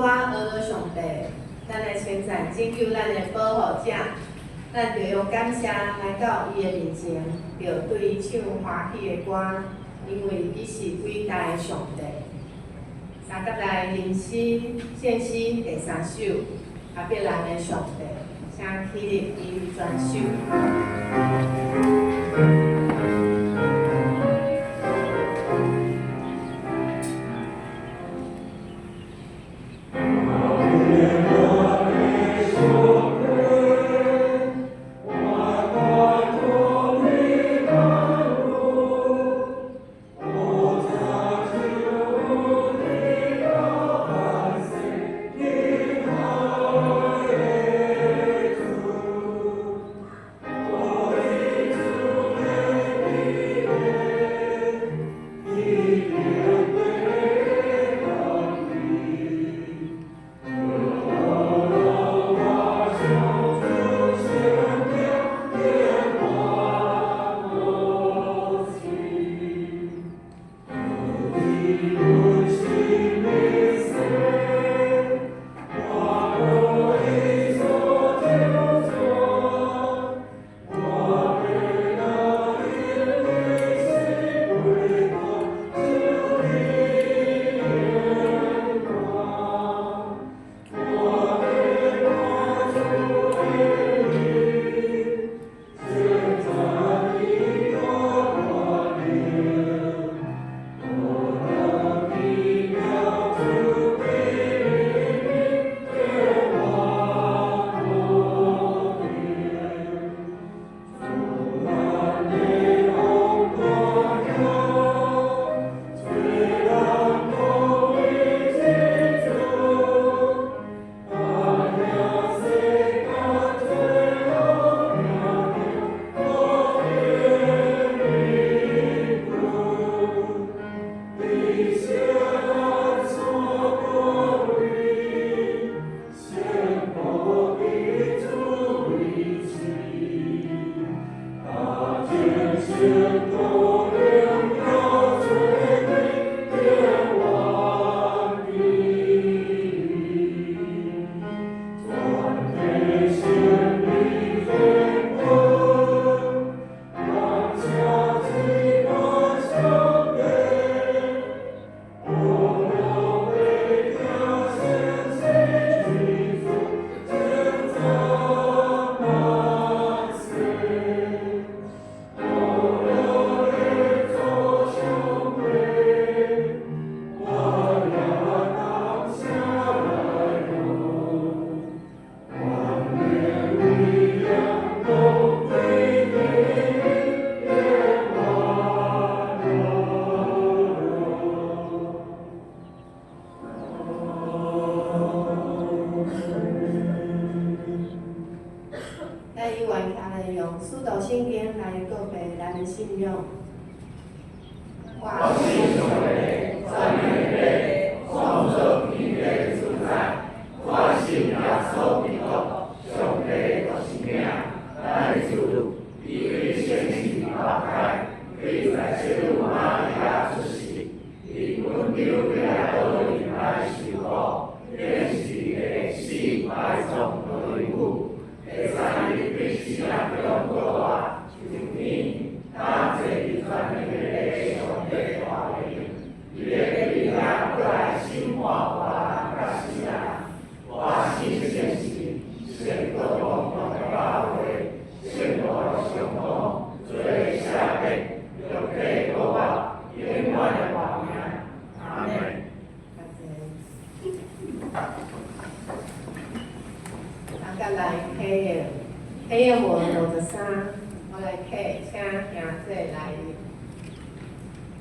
我阿罗上帝，咱来称赞拯救咱的保护者，咱就用感谢来到伊的面前，就对伊唱欢喜的歌，因为伊是伟大的上帝。三甲来吟诗献诗第3首，阿别人的上帝，请起立伊专首。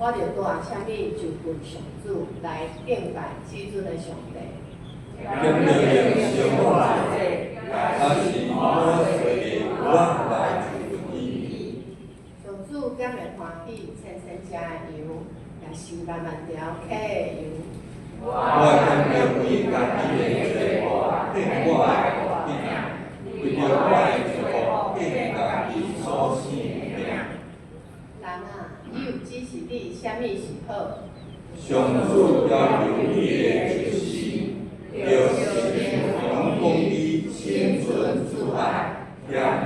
我就带啥物就近上主来敬拜基督的上帝。用能力生活者，他是我随我来主义。上主感会欢喜，千千食的油，也是万万条溪的油。我将用伊家己的罪过变我的命，为着我的祝福变家己所生的命。人啊，你有指示你啥物是好？上主要有你的就是，着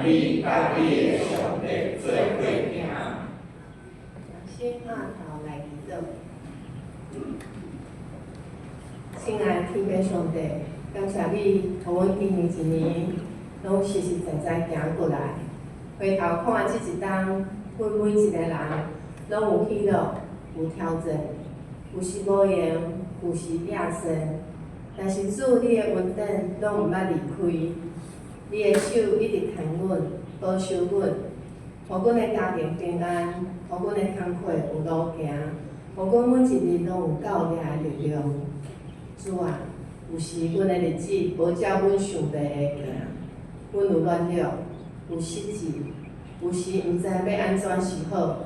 你甲你的上帝做伙行。先下头来祈祷。亲爱的天父上帝，感谢你，互阮今年一年拢实实在在行过来。回头看即一冬，阮每一个人拢有喜乐，有挑战，有时无闲，有时野生。但是主，你的恩典拢毋捌离开，你的手一直牵阮，保守阮，互阮的家庭平安，互阮的工课有路行，互阮每一日拢有教育的力量。主啊，有时阮的日子无照阮想袂的行，阮有软弱，有失志，有时毋知要安怎是好。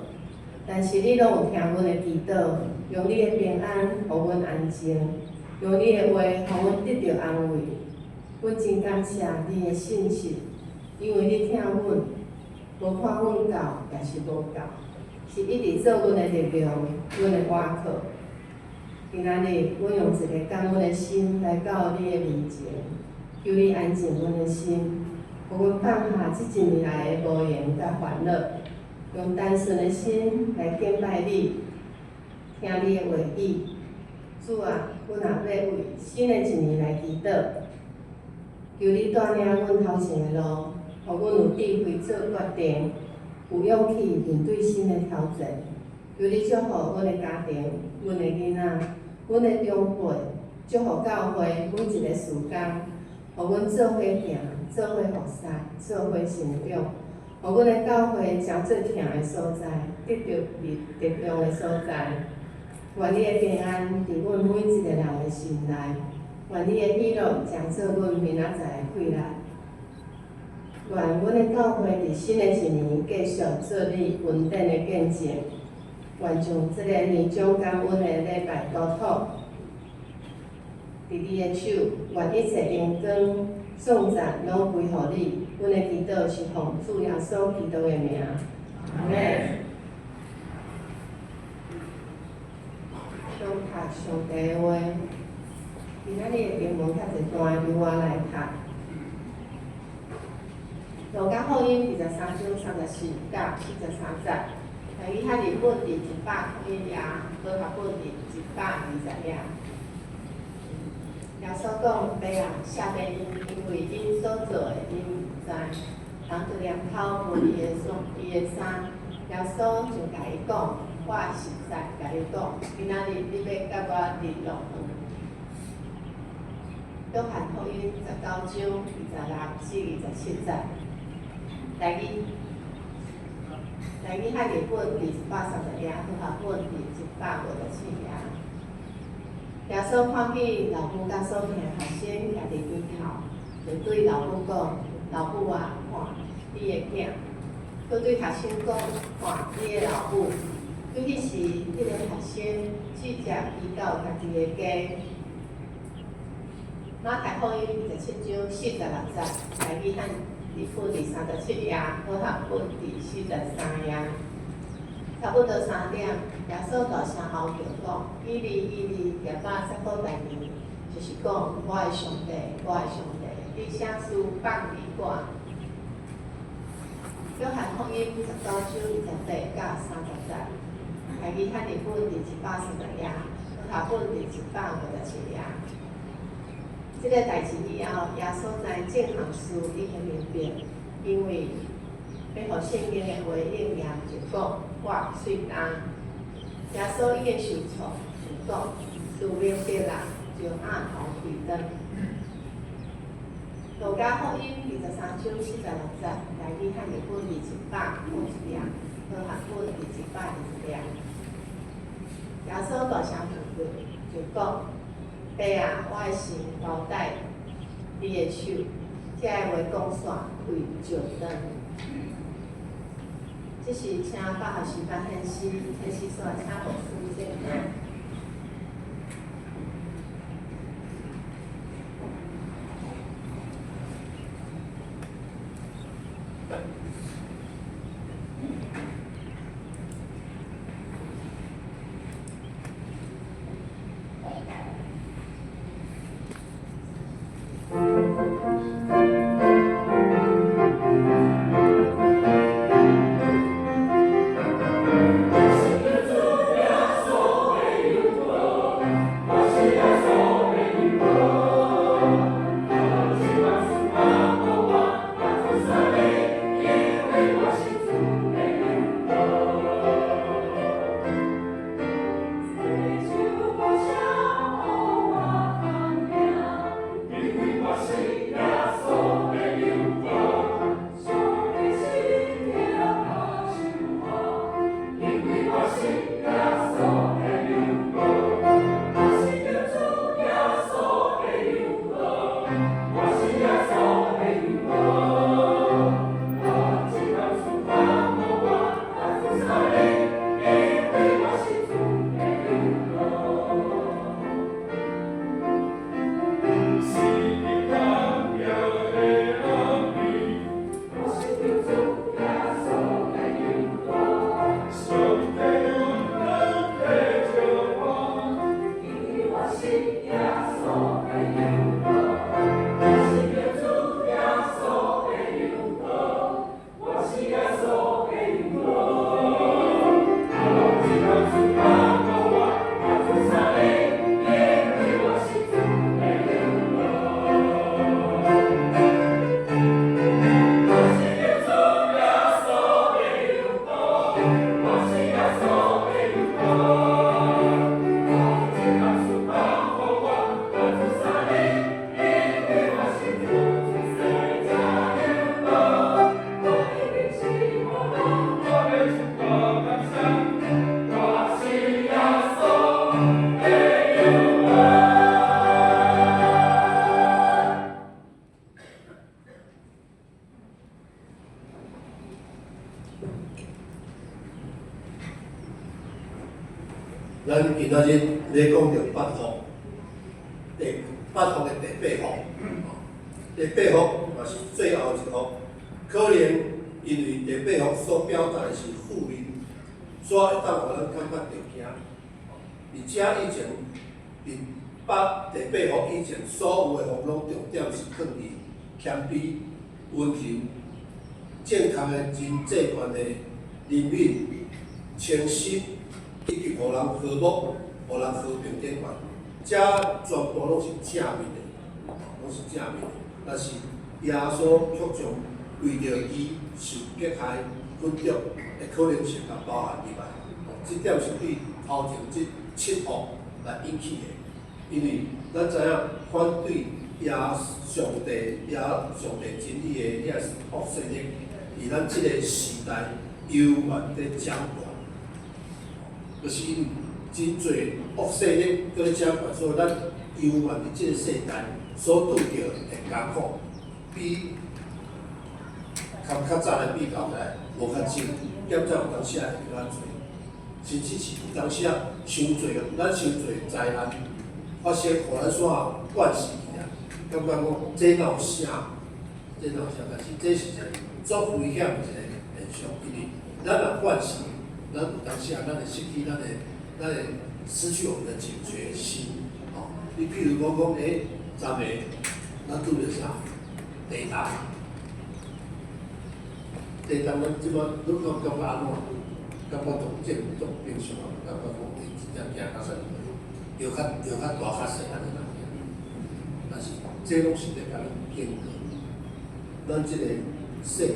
但是你拢有听阮的祈祷，用你的平安，互阮安静。用你的话，互阮得到安慰。阮真感谢你的信息，因为你听阮，无看阮够，也是无够，是一直做阮的力量，阮的倚靠。今仔日，阮用一个感恩的心来到你的面前，求你安静阮的心，互阮放下即一年来的无言甲烦恼，用单纯的心来敬拜你，听你的话语。主啊，阮也要为新的一年来祈祷，求你带领阮头前的路，互阮有智慧做决定，有勇气面对新的挑战。求你祝福阮的家庭、阮的囡仔、阮的长辈，祝福教会每一个事工，互阮做伙行，做伙服侍，做伙成长，互阮的教会诚做忝的所在，得到力量的所在。愿你的平安伫阮每一个人的心内，愿你的喜乐将做阮明仔载的快乐。愿阮的教会伫新的一年继续做你稳定的见证。愿将这个年终感恩的礼拜交托伫你的手，愿一切荣光、颂赞拢归乎你。阮的祈祷是奉主耶稣基督的名。阿门。读上帝的话，今仔日的经文较一段，由我来读。路加福音23章34到43节，台语较日本第101页，和合本第120页。耶稣讲：“爸啊，谢爸因，因为因所做的，因毋知。”人就念头问伊的衫，耶稣就甲伊讲。我实在甲你讲，今仔日你要甲我日落远。约翰福音19章26至27节，台语较日本第130页，和合本第157页。耶稣看见老母甲所疼的学生徛伫边头，就对老母讲：“老母啊，看你的囝。”佮对学生讲：“看你的老母。”对迄时，迄个学生直接移到家己的家。马太福音27章46节，台语和日本第37页，和合本第43页。差不多3点，耶稣大声吼叫讲：“以利以利，耶巴撒古代尼，就是讲我的上帝，我的上帝，你啥事放离我？”约翰福音19章28到30节。台语较日本第130页，和合本第157页。即个代志以后，耶稣知正行事已经明白，因为要互圣经的话应验，就讲：“我虽然耶稣已经受挫，就讲：“自明白人，就按头开灯。”路加福音23章46节，台语较日本第150页，和合本第120页。耶稣大声叫就讲：“爸啊，我的心交代你的手。”这个话讲煞为石灯。这是请百学士班献诗，献诗煞请牧师见证。咱今仔日咧讲着八福，八福的第八福，第八福嘛是最后一福，可能因为第八福所表达的是福音，所以会当互咱感觉着惊。而且以前第八福以前所有的福拢重点是放伫谦卑、温柔、健康的、真济观的灵敏、清晰，以及互人和睦、互人和平典范，这全部拢是正面的，拢是正面的。但是耶稣却将为着伊受迫害、困苦的可能性，甲包含入来。这点是对头前这7福来引起的，因为咱知影反对上帝真理的遐是恶势力，伫咱即个时代犹原在掌管，就是因为真侪恶势力在咧掌管，所以咱犹原伫即个世代所拄着的艰苦，比较早来比较起来无较少，减少有当时会比较侪。甚至是有当时啊，伤侪咱伤侪灾难发生，互咱煞惯势去啊，感觉讲这哪有啥？这哪有啥？但是这是一个足危险的一个现象，因为咱若惯势，咱有当时啊，咱会失去咱会失去我们的警觉心。哦，你譬如讲昨暝咱拄着啥？地震，咱即摆你感觉安怎？感觉足正足平常，感觉讲真正行较顺利，又较大较细安尼啦。但是这拢是在甲咱变革，咱即个世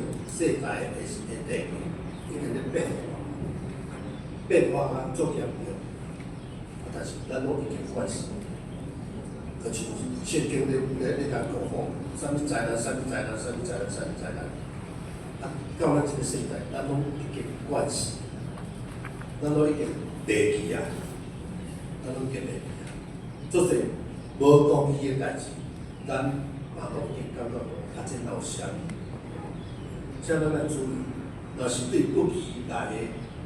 代的地已经在变化啊足严重，但是咱拢已经惯势，而且现今咧甲讲吼，啥物灾难，啊，到咱即个世代，咱拢已经惯势。咱都已经地去啊，咱拢已经地去啊，做侪无公义的代志，咱嘛拢已经感觉较真闹啥物。请咱来注意，若是对不义来的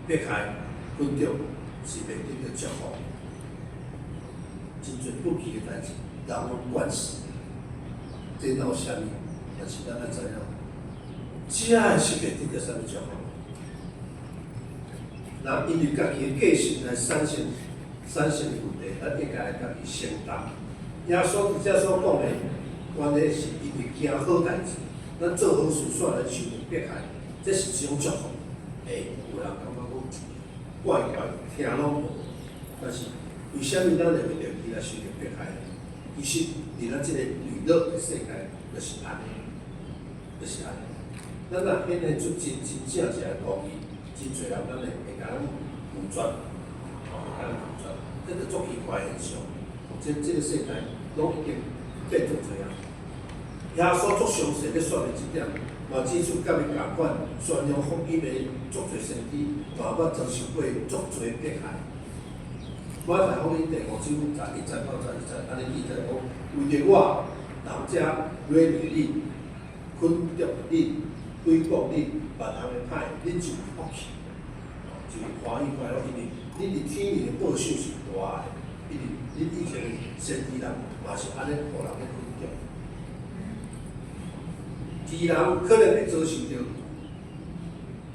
迫害、困苦，是袂得到祝福。真侪不义的代志，人拢惯势，这闹啥物？但是咱要知影，这是袂得到啥物祝福。那因为家己的个性来产生问题，咱应该来家己承担。耶稣伫遮所讲的，原来是因为惊好代志，咱做好事煞来受迫害，这是一种祝福。有人感觉讲怪，听拢无，但是为虾米咱会为着伊来受着迫害？其实伫咱即个娱乐的世界，就是安尼，就是安尼。咱若显现出真正一个公义。真侪人咱会甲咱拒绝，这个足奇怪的现象。这个世代拢已经变做这样。耶稣足详细咧说明这点，嘛指出甲伊共款宣扬福音的足侪先知，嘛捌遭受过足侪迫害。马太福音第5章11到12安尼记载讲，为着我，人者软弱你、困住你、诽谤你。别人的歹，恁就福气，就欢喜快乐，因为恁伫天面的报酬是大的，因为恁以前的先知人嘛是安尼，互人咧困住。其人可能会遭受到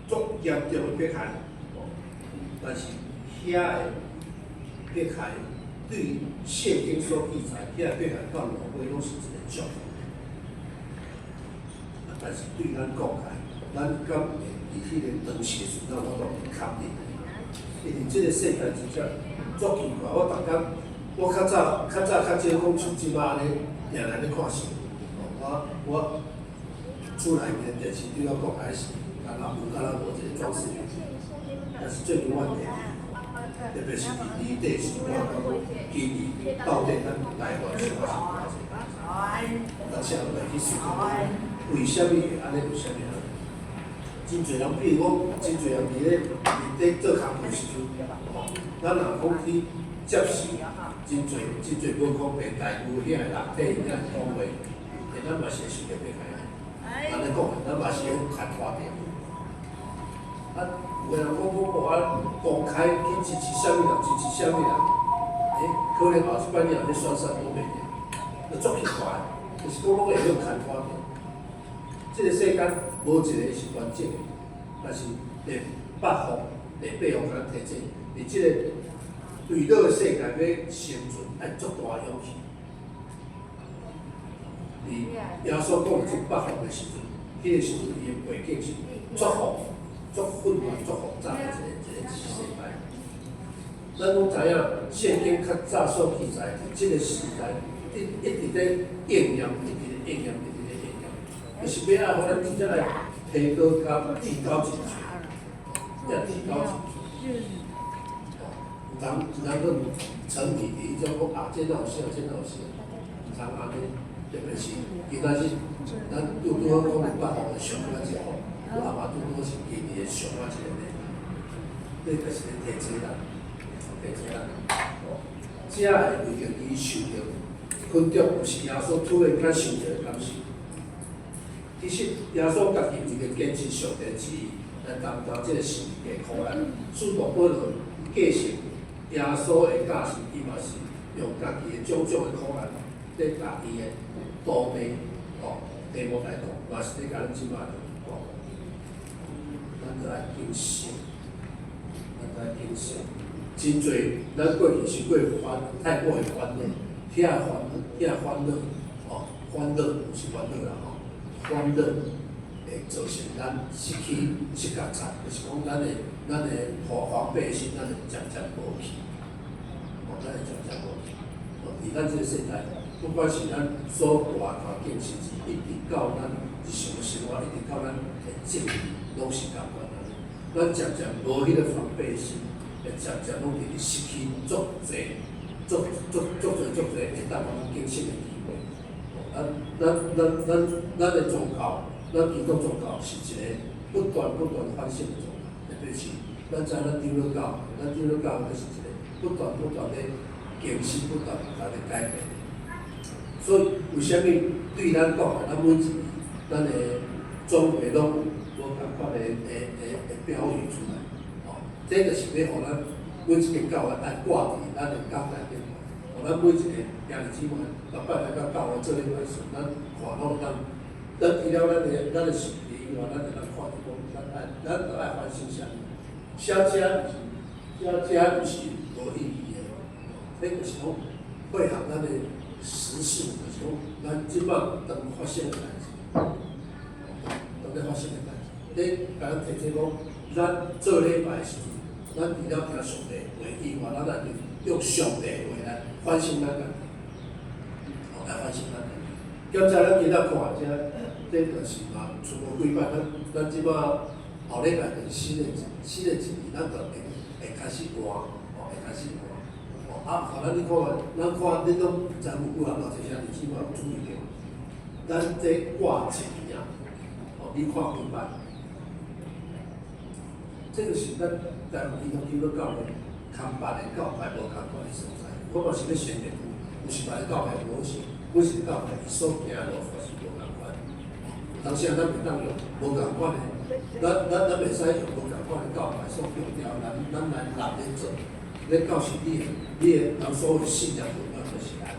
足严重的迫害，但是遐的迫害对圣经所记载，遐迫害到落尾拢是一个祝福，但是对咱讲起来。咱敢会伫迄个当时的时阵，我都会肯定，因为即个世界真正足奇怪。我逐工，我较早较少讲像即摆安尼，定定咧看新闻。我厝内面电视对我讲还是，敢若有敢若无一个装饰品，但是最近我特别是离地时，我感觉今年到底咱台湾是偌济偌济，而且落来去思考，为虾米会安尼？为虾米？真侪人，比如讲，真侪人伫咧做工课时阵，咱若讲去接受，真侪无讲白大牛遐个人体遐个讲话，咱嘛是会受着迫害。安尼讲，咱嘛是会牵拖着。啊，有个人讲公开去支持啥物人，支持啥物人，可能后一摆你若要选啥都袂赢，就足奇怪，就是讲拢会用看法的。这个世间无一个是完整的，但是连北方、连北方敢提醒，伫这个对倒的世界要生存，爱足大的勇气。伫耶稣讲即北方的时阵，迄个时阵伊的背景是足混乱、足复杂的一个时代。咱拢知影，圣经较早所记载，即个时代一直在应验，就是要互咱真正来提高真多，要提高真多。有人个沉迷伫迄种讲这哪有啥，这哪有啥，毋通安尼，特别是今仔日，咱拄好讲北方的上海一号，我阿妈拄好是今年的上海一个呢，这就是咧提醒咱。这会为着伊受着困着，毋是耶稣突然间受着感受。其实耶稣家己为着坚持上帝旨意，来担当这个世界苦难。使徒保罗继承耶稣的教训，伊嘛是用家己的种种的苦难，在家己的徒弟题目来讲，嘛是咧甲咱即摆讲，咱着爱谨慎，真侪咱过去是过太过的欢乐，遐欢乐，欢乐不是欢乐啦欢乐会造成咱失觉惨，就是讲咱的防备心，咱会渐渐无去，咱会渐渐无去。伫咱这个世代，不管是咱所大环境，甚至一直到咱日常生活，一直到咱的政治，拢是共款安尼。咱渐渐无迄个防备心。会渐渐拢直失去足侪会当我们经历的机会。咱的宗教，咱基督宗教是一个不断反省的宗教，特别是咱知咱长老教，就是一个不断的更新，不断的改变。所以为虾米对咱讲，咱每一年咱的总会拢无共款的标语出来。这就是要互咱每一个教会爱挂伫咱的教内面，互咱每一个兄弟姊妹，逐摆来到教会做礼拜时，咱看拢咱除了咱的事业以外，咱会当看到咱着爱反省啥物，写毋是无意义的，这就是讲配合咱的时事，就是讲咱即摆当发生的代志，当咧发生的代志，你甲咱提醒讲，咱做礼拜时。咱除了听上帝话以外，咱来用上帝话来反省咱家己，来反省咱家己。检查咱今仔看这就是嘛，出无几摆，咱即摆后礼拜就是新的一年，咱就会开始换，会开始换。互咱你看嘛，咱看恁拢知有几项这些日子嘛注意着，咱这挂一年啊，你看几摆？这个是咱台湾基督教的看别的教派无共款的所在。我嘛是要宣传，有时别的教派无是，每一个教派伊所行的路法是无共款。当时咱袂当用无共款的，咱袂使用无共款的教派所强调，咱来立咧做，咧教训你的咱所有信仰中央就是安尼。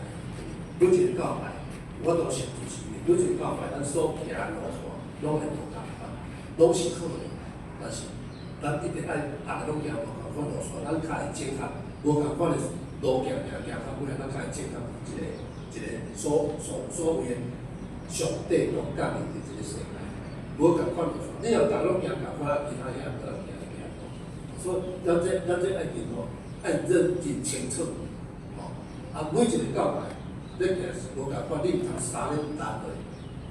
每一个教派，我都是支持的。每一个教派，咱所行的路线拢会无共款，拢是好的，但是。咱一定爱大家拢行无共款路线，咱较会正确，无共款的路行到尾，咱较会正确一个所谓的上帝所教义的一个世界，无共款路线。你若大家拢行共款，其他遐都行。所以咱这爱认哦，爱认真清楚，每一个教派，你行是无共款，你毋通三日难落，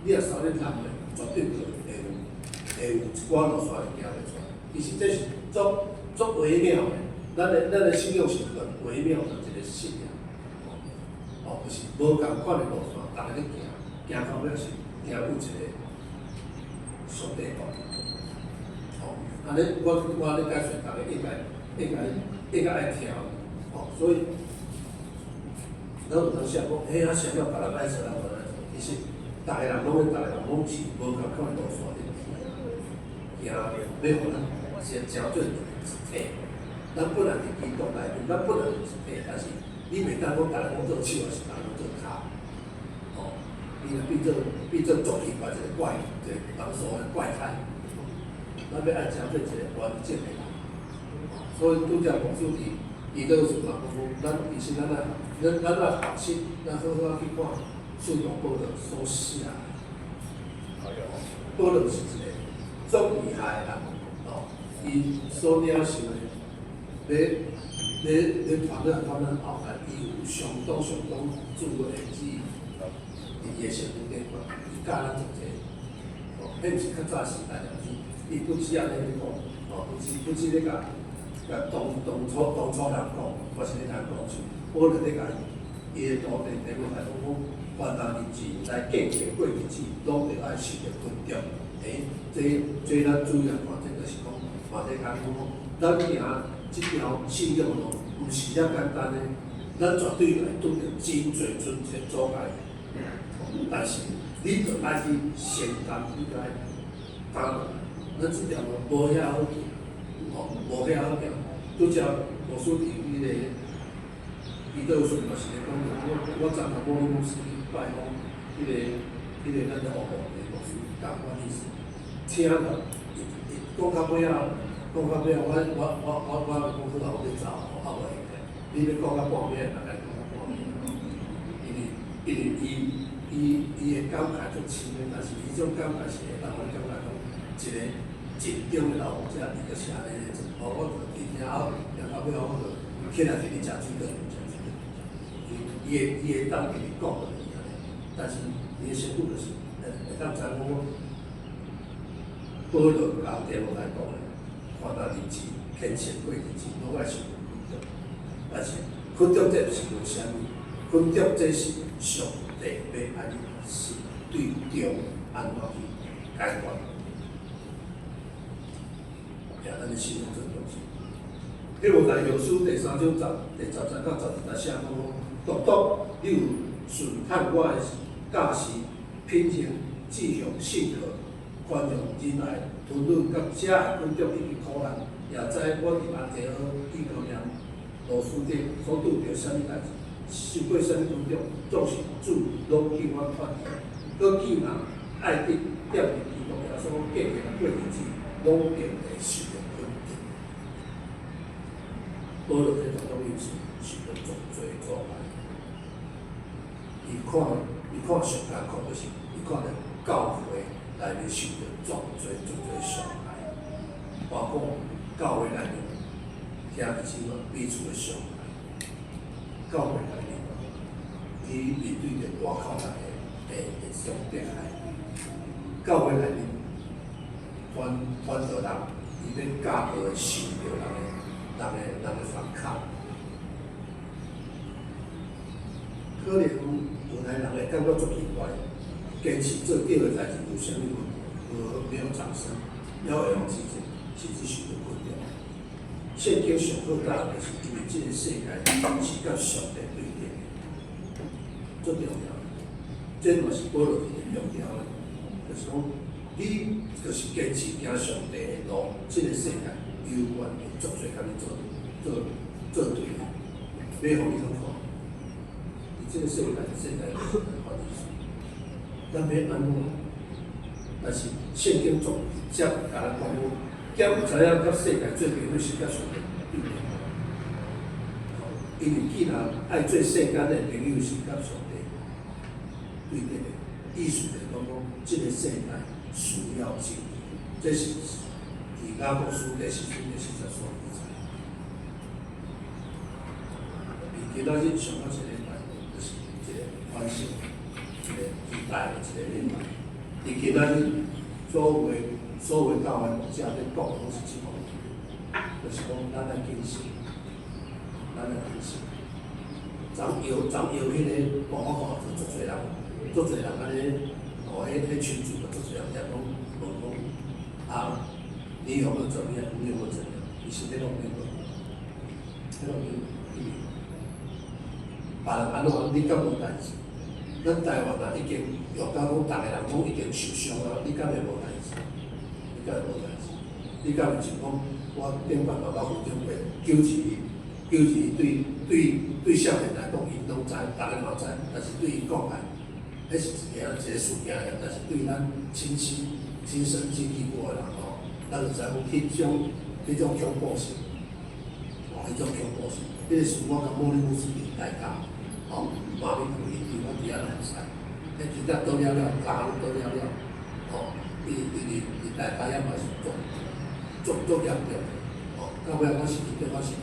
你若三日难落，绝对会有一寡路线会行袂出。其实这是足微妙的，咱的信仰是很微妙的一个信仰，就是无共款的路线，大家咧行到尾是行有一个上帝道。安尼我咧解说，大家应该爱听，所以咱有当时讲，想要别人爱做，其实大家人拢是无共款的路线，行要互咱。先交最重要是体，咱本来伫基督内面，咱本来就是体，但是你袂当讲逐个讲做手，还是逐个做骹，哦，你若变做足奇怪一个怪，一个人所谓怪胎，咱要爱交做一个完整的人。所以拄则牧师伊都是讲，咱其实咱学习，咱好好去看圣经保罗所写的。保罗是一个足厉害的人，哦，伊所领受的，咧传了他们后来，伊有相当智慧的旨意，伊的圣经顶管，伊教咱做者，哦，迄毋是较早时代了，伊不止安尼咧讲，哦，不止咧甲当初人讲，或是咧人讲出，保罗咧甲伊的徒弟来讲，凡人日子来见过过日子，拢着爱受着困着。这咱主要看，这就是讲，话咧讲，咱行即条信仰路，毋是遐简单的，咱绝对会拄着真侪阻碍。但是你着爱去承担，你着爱担落来。咱即条路无遐好行，哦，无遐好行。拄则牧师伫迄个伊倒顺嘛是咧讲，我昨下某公司拜访迄个咱的服务的牧师，教我意思，听了，讲到尾啊，我讲好啦，我咧走，我后尾你要讲到半暝，大概讲到半暝，因为伊的感慨足深的，但是伊种感慨是会让我感觉讲一个真正的老牧者，伊就是安尼的，我伊听后，到尾我就起来给你食水果，伊会当给你讲的，但是伊的程度就是会当知影讲，保罗教电路来讲的，看到日子虔诚过日子，拢爱受困着，但是困着这是为虾米？困着这是上帝要安是对中安怎去解决。呀，咱的信仰这东西。迄个在《约书》第3章第10节到12节写讲，独你有顺探我的教示，品行志向信和，宽容忍耐，吞忍甲遮的困着以及苦难，也知我伫安提阿以哥念罗斯顶所拄着啥物代志，受过啥物困着，总是主拢替我劝解，搁见人爱得踮伫基督耶稣过日过日子，拢定会受着困境。保罗在当中有时受着足多阻碍，伊看上艰苦就是，伊看到教会内面受着足多伤害，包括教会内面兄弟姊妹彼此的伤害，教会内面伊面对着外口人的伤迫害，教会内面传道人伊要教导的受着人的反抗，可能有的人会感觉足奇怪，坚持做对的代志有啥物问题？没有掌声，了会往前进，甚至受到困扰。圣经上好教的是，因为这个世界是甲上帝对立的，最重要。这嘛是保罗的重要的，就是讲你就是坚持行上帝的路，这个世界有关的足多甲你做对的，要互你好看。这个世界就是法律书，咱要安怎？但是圣经总接甲咱讲，兼有知影甲世界做朋友是甲上帝对立。因为既然爱做世间的朋友是甲上帝对立的，意思就是讲，这个世界需要正义，这是以雅各书第4章第40所记载。其他日上到一个礼拜，就是一个反省，一个期待的一个礼拜。伫其他日所有教会牧者咧讲，拢是即方面，就是讲咱来谨慎，咱来谨慎。昨摇迄个，我看足侪人安尼，哦，迄群主足侪人在讲，问讲啊，你有没有怎么样？你有没有怎么样？伊是咧弄咩个？迄种别人安怎，你敢无代志？咱台湾啊，已经约到讲，逐个人拢已经受伤啊，你敢会无代志？你敢会无代志？你敢有想讲，我顶办嘛捌附中过救治伊对少年来讲，因拢知，大家嘛知，但是对伊讲来，迄是一个事件呀。但是对咱亲身经历过的人吼，咱就知影迄种恐怖性，迄种恐怖性，迄个是我甲莫里姆斯林大家，妈咪互伊对我伫遐来使，迄真正倒了了，家都倒了了，伊大家也嘛是足严重，到尾我是记得我是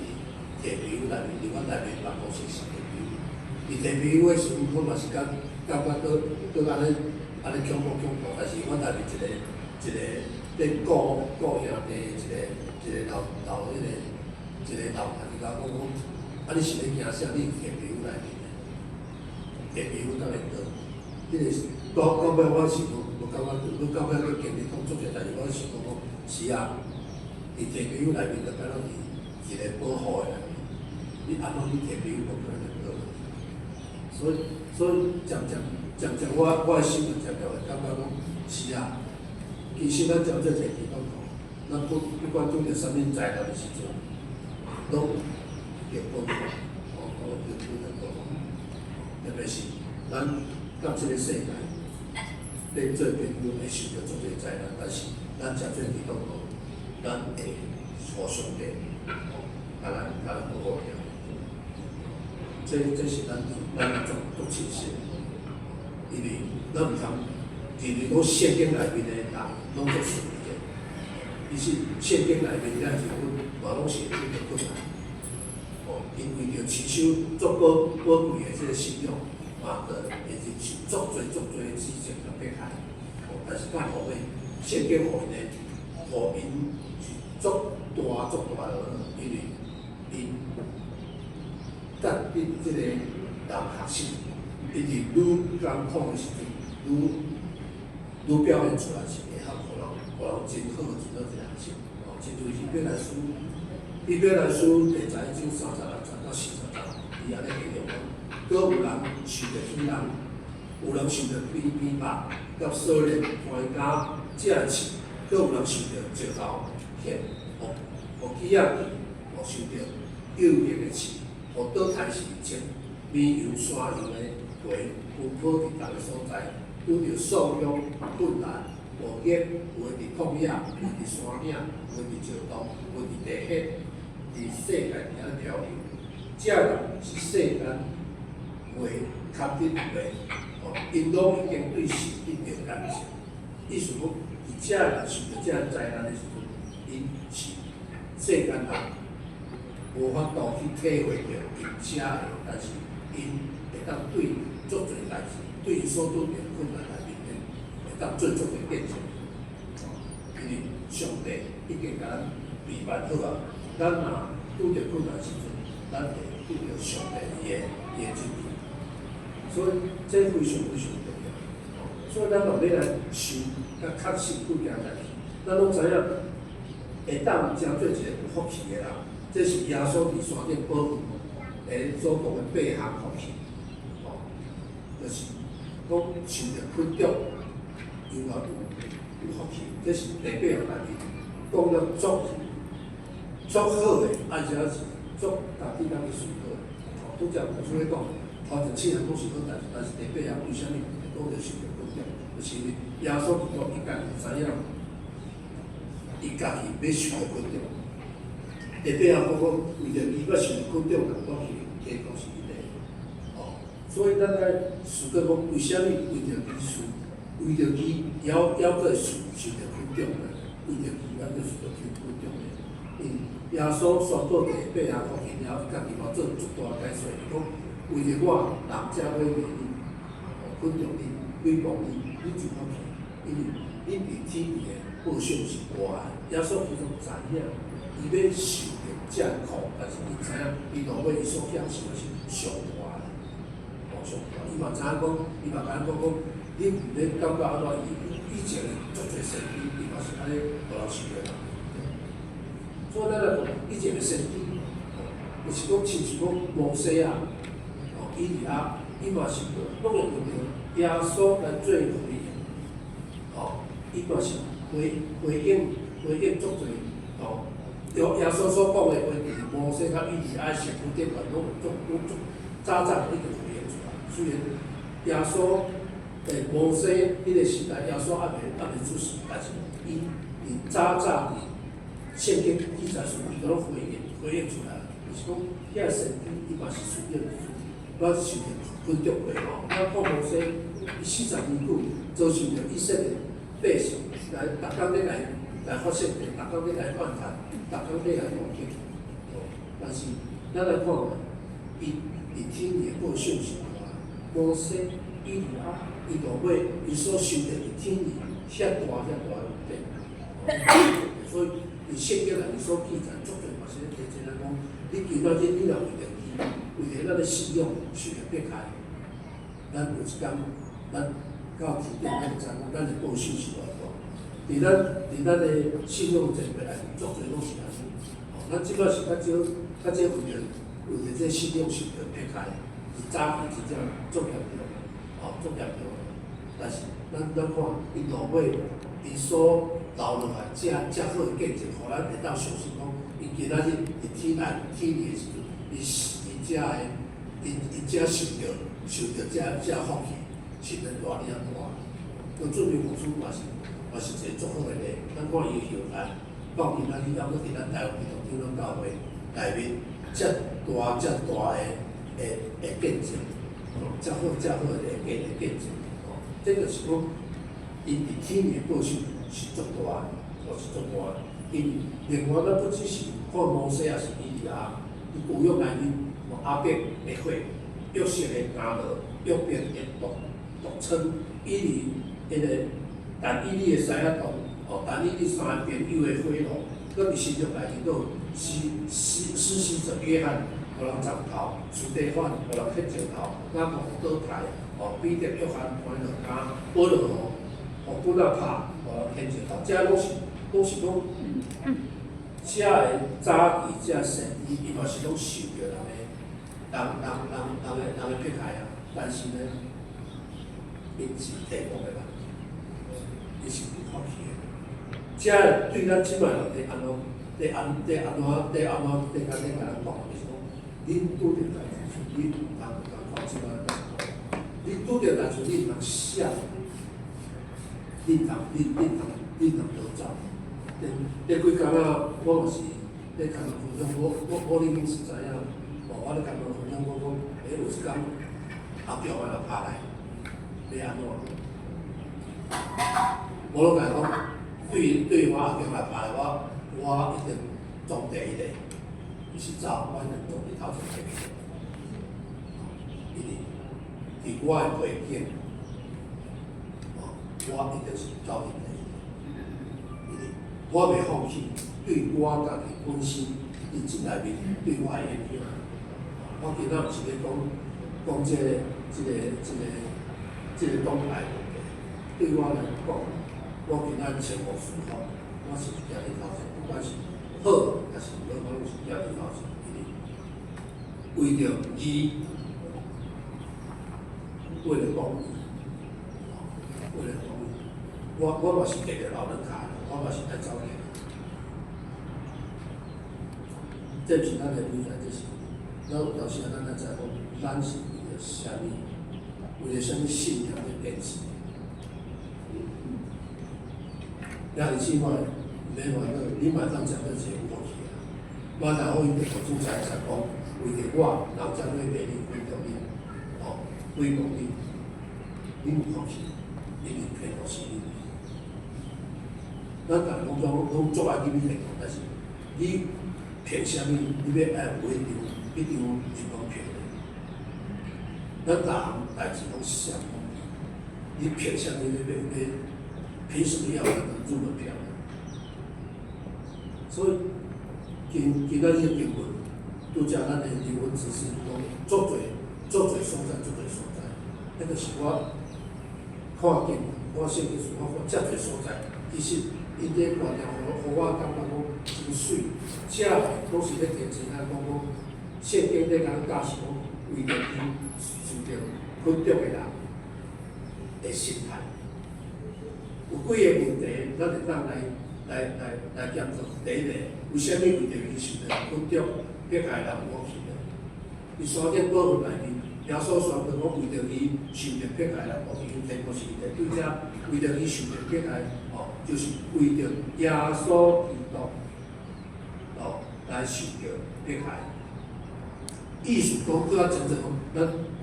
摕朋友内面，伫我内面办公室是摕朋友，伊摕朋友的时阵，我嘛是感觉倒安尼恐怖，但是我内面一个咧顾兄弟，一个老迄个，一个老汉伊甲我讲，你是咧惊啥？你摕朋友内面，摕朋友才会倒。迄个到尾我是无感觉，到尾我经历讲做者代志，我想讲是啊，伊摕朋友内面就敢若是一个保护的内面，你安怎你摕朋友无可能倒？所以渐渐我的心就渐渐会感觉讲是啊，其实咱照这个地方讲，咱不管做着啥物灾难的时阵，拢要保护，要保护，特别是咱到这个世界，咧做朋友会受到足多灾难，但是咱照这个地方讲，咱会互相的，甲咱保护起来。这是咱足清晰，因为咱毋通认为讲圣经内面的人拢足顺利的，其实圣经内面咱是嘛拢是有遇到困难，因为着持守足宝贵的这个信仰，嘛着会忍受足多的事情甲迫害，但是到后尾圣经互因是足大的，因为因。甲你即个人学习，伊是愈艰苦的时阵，愈表现出来是会晓互人真好真好一个学习。亲像伊表来书第十一章36节到40节，伊安尼形容讲，搁有人受着欺人，有人受着逼迫，甲锁链关家借钱，搁有人受着石头骗，互欺压伊，互受着诱骗的钱。互倒台时前，绵游山游的回奔跑伫逐个所在，拄着数量困难、无业，有的伫旷野，有的伫山岭，有的伫石洞，有的伫地海，伫世界伫遐漂流。这人是世间为较得的，因拢已经对神一定感情。意思讲，伊这人受着这灾难的时阵，因是世间人。无法度去体会到因遮的，但是因会当对足多代志，对伊所拄着困难来面对，会当做足个见证。因为上帝已经甲咱备办好啊，咱若拄着困难时阵，咱会拄着上帝伊的支持。所以这非常重要。所以咱若要来想，甲确实去行代志，咱拢知影会当成做一个有福气的人。这是耶稣伫山顶保护诶所讲的8项福气，就是讲受着困苦，又有福气，这是第8项内面讲了足好诶，而且是足家己人去顺好诶。拄则有所以讲，头前7项拢是好代志，但是第8项为虾米讲着受着困苦？就是因为耶稣基督伊家己知影，伊家己要受着困苦。第8项讲为着伊要受困苦，人讲是结果是伊个，所以咱来思考讲，为虾米为着伊受，为着伊还佫受着困苦呢？为着伊还佫受着困苦呢？因耶稣宣告第8项福气了，家己嘛做足大解说，伊讲为着我人才要为你，肯定你，诽谤你，你就福气，因为你伫天边的报赏是我的。耶稣基督知影。伊要受着这苦，但是伊知影，伊落尾伊所享受的是上大的，上大。伊嘛知影讲，伊嘛甲咱讲，你毋免感觉安怎？以前足侪神医，伊嘛是安尼互人受着人。所以咱来讲，以前的神医，就是讲亲像讲摩西啊，以利亚，伊嘛是拢会用着耶稣来做回应，伊嘛是回应足侪。哦，耶稣所讲的话，摩西甲以利亚神父顶管拢早早已经回应出来。虽然耶稣摩西迄个时代，耶稣还未出世，但是伊早伫圣经记载书伊都拢回应出来了。就是讲，遐神经伊嘛是属于我是受分著过吼。我讲摩西，伊40年久遭受着以色列百姓来，逐工咧来发圣地，逐工咧来犯法，逐工咧来攻击。但是咱来看嘛，伊听耶和华信息话，摩西、以利亚，伊就尾伊所受的伊听遐大的。所以，伊圣经内面所记载，足侪嘛是咧提醒咱讲，你今仔日你若为着咱的信仰受着迫害，咱有一天，咱到天顶，咱就知影，咱的报信是偌大。伫咱的信仰前辈内面，足侪拢是安尼。咱即摆是较少为着这信仰受着迫害，是早期真正足严重，足严重。但是咱看，因落尾，伊所留落来遮好的见证，互咱会当相信讲，伊今仔日伫天内天理的时阵，伊遮受着遮福气，是能偌尔啊大。咁准备牧师嘛是一个足好的例，咱看伊的后代，到今仔日还佫伫咱台湾基督长老教会内面，遮大的见证，遮好的见证，这就是讲，因伫天的报酬是足大的，是足大的。因另外，咱不只是看摩西也是以利亚，伊古约内面阿伯的火，约瑟的家乐，约伯的独称但以利的西亚洞，但以利3边有的火炉，搁伫新约内面有施洗者约翰，互人斩头；司提反，互人剃石头；雅各倒台，彼得、约翰关落监，保罗互本仔拍，互人剃石头。这拢是讲，写的早期这神伊嘛是拢受着人的迫害啊，但是呢，因是天国的人，伊是不放弃的。这对咱即摆人伫安怎甲咱讲，就是讲，恁拄着代志，你唔通看即摆代志，你拄着代志，你唔通写，你唔通逃走。咧几工仔，我嘛是咧共人分享，我已经是知影，我咧共人分享，我讲，有一天后壁我就拍来，要安怎？我拢甲伊讲，对我后壁来拍来，我一定装第一个，就是走，我一定装伫头前面。伫我的背景，我一定是走伫第一。我袂放弃对我家己本身伫即内面对我的影响。我今仔毋是咧讲这个东海问题，对我来讲，我今仔前无舒服，我是行伫头前，不管是好还是无好，是行伫头前，为着义，为了公义，我嘛是摕着老人卡。我嘛是爱走嘅，这是咱的理解，这是。咱有当时咱才知讲，咱是为了啥物？为了啥物信仰的坚持？咱是起码免烦恼，你嘛当食到这有福气啊！马上好伊的投资财产讲，为着我老张对美丽归着你，归功你，你有福气，你明天都是你。咱逐个拢做爱去美丽，但是你凭啥物？你要爱有一定是公平的。咱逐项代志拢是相公平，你凭啥物？凭什么要人入门票呢？所以今仔日的经文，拄则咱的灵魂知识讲，足侪所在，那个是我看经文，我圣经书，我看遮侪所在，其实。因这观念，互我感觉讲真水，遮拢是咧提醒咱讲圣经咧甲咱教示讲，为着伊受着困着的人的心态，有几个问题，咱会当来来检讨。第一个，为虾米为着伊受着群众迫害人武器呢？伫山顶保护内面，耶稣宣布讲，为着伊受着迫害人武器，伊题目是伫对遮，为着伊受着迫害，就是为着耶稣基督，来受着迫害。意思讲，搁较真正讲，咱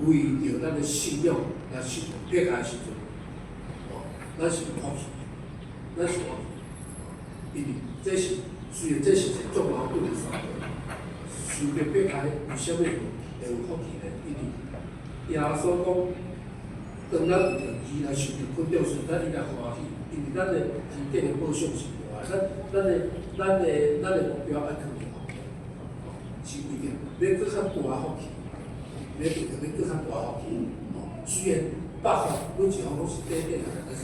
为着咱的信仰来受着迫害时阵，咱是有福气，咱是有福气，因为这是虽然这是一个足矛盾的选择，受着迫害为虾米会有福气呢？因为耶稣讲，当咱为着伊来受着困扰时，咱应该欢喜，因为咱的天顶的保障是无碍，咱的目标爱靠着福气，是为着要搁较大福气，要为着要搁较大福气。虽然北方每一方拢是短短的，但是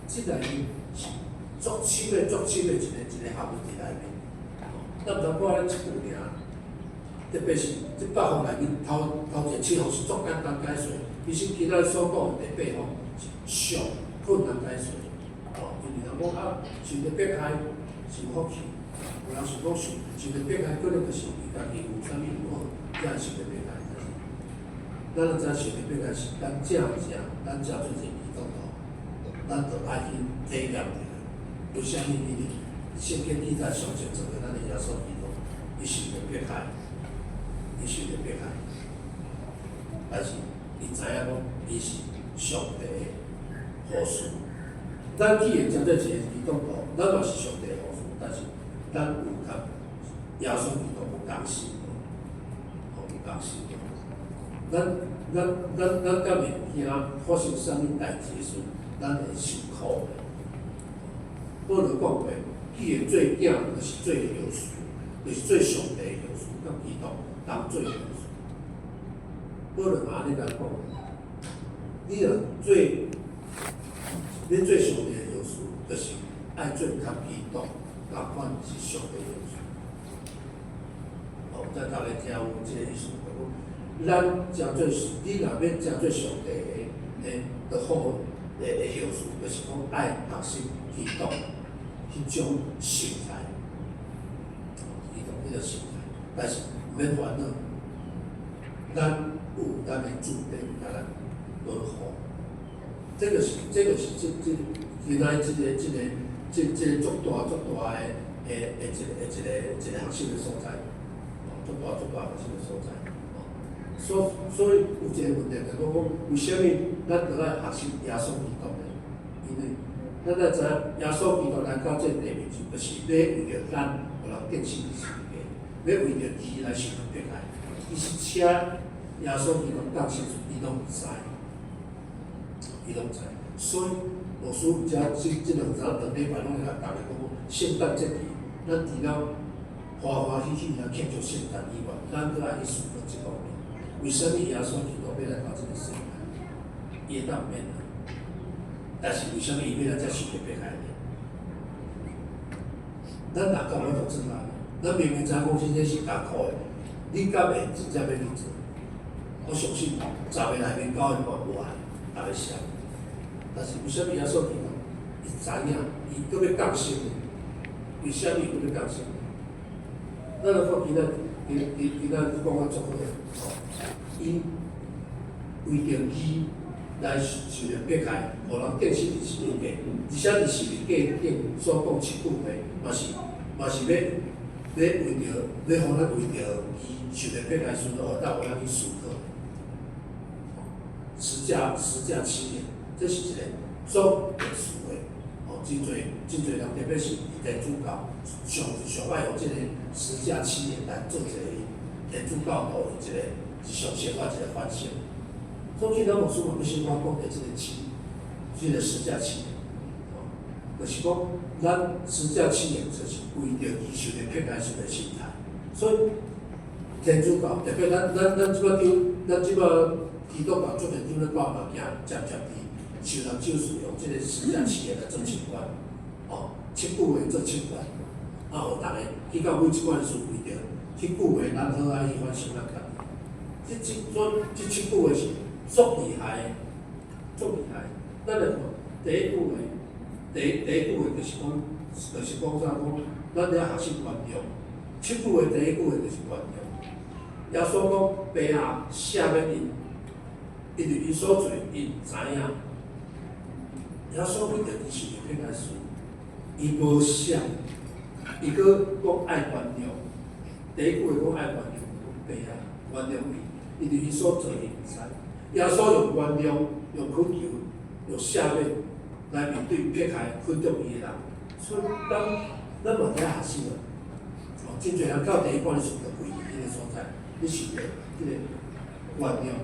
即内面是足深的一个学问伫内面。咱毋通看咱一句尔，特别是即北方内面头一七号是足简单解释，其实其他所讲的第八方是上困难解释。因为人讲受着迫害是有福气，有人是讲受着迫害可能就是伊家己有啥物唔好，才会受着迫害。咱就知受着迫害是咱正做一个移动头，咱就爱去体验着。为虾米？因为圣经记载上前做个咱的耶稣基督，伊受着迫害，但是伊知影讲伊是上帝的护士。咱既然针对一个移动头，咱嘛是上帝的护士，但是咱有甲耶稣基督有共性，有共性。咱敢会惊发生啥物代志时，咱会受苦的。我就讲过，既然做囝就是做有事，就是做上帝的有事，甲基督当做有事。我就安尼甲讲，你若做上帝的有事，就是爱做甲基督共款是上帝的有事。咱大家听有即个意思。咱真做，你若要真做上帝的好的要素，就是讲爱学习基督迄种心态，基督迄个心态，但是毋免烦恼，咱有咱的主题，甲咱保护。这个是原来这个足大的一个学习的所在，足大学习的所在。所以有一个问题，就讲为虾米咱着爱学习耶稣基督呢？因为咱知影耶稣基督来到这地面上，就是要为着咱互人建设的世界，要为着伊来受迫害。伊是请耶稣基督降生，伊拢知，所以牧师这两礼拜拢会甲大家讲，圣诞节期，咱除了欢喜喜来庆祝圣诞以外，咱搁爱去思考这方面。为什么耶稣基督要来到这个世界？伊当免啦，但是为什么伊要来这受着迫害呢？咱大家要做什么？咱明明知讲这是艰苦的，你敢会真正要去做？我相信10个内面9个半有爱，大家想。但是为什么耶稣基督伊知影，伊搁要降生呢？为什么伊搁要降生？咱来看今仔讲啊足好个。伊为着伊来受着迫害，互人建设伫世界，而且伫世界顶所讲7句话，嘛是要为互咱为着伊受着迫害时，互咱有通去思考。十架7年，这是一个足特殊的，真侪人，特别是天主教上爱用这个十架7年来做一个天主教徒的一上生活一个反省。所以咱牧师嘛要先讲的这个十架7年，就是讲咱十架7年就是为着伊受着迫害时的心态。所以天主教特别咱即摆基督教做天主咧教嘛，渐伫受人救赎，用这个十架7年来做习惯，7句话做习惯，互大家去到每一罐书为着7句话，咱好爱去反省咱家己。这7句话是足厉害的，足厉害。咱来看第一句话就是讲就是讲啥讲，咱了学习原谅。7句话第一句话就是原谅。耶稣讲，爸啊，赦免因，因为伊所做，伊知影。耶稣为着伊是个骗来事，伊无赦，伊搁讲爱原谅。第一句话讲爱原谅，爸啊，原谅伊，因为伊所做伊毋知。耶稣用原谅、用恳求、用赦免来面对撇开、分中伊的人。所以，咱嘛在学习啊。真侪人到第一关的时候，就规避迄个所在，你想着迄个原谅。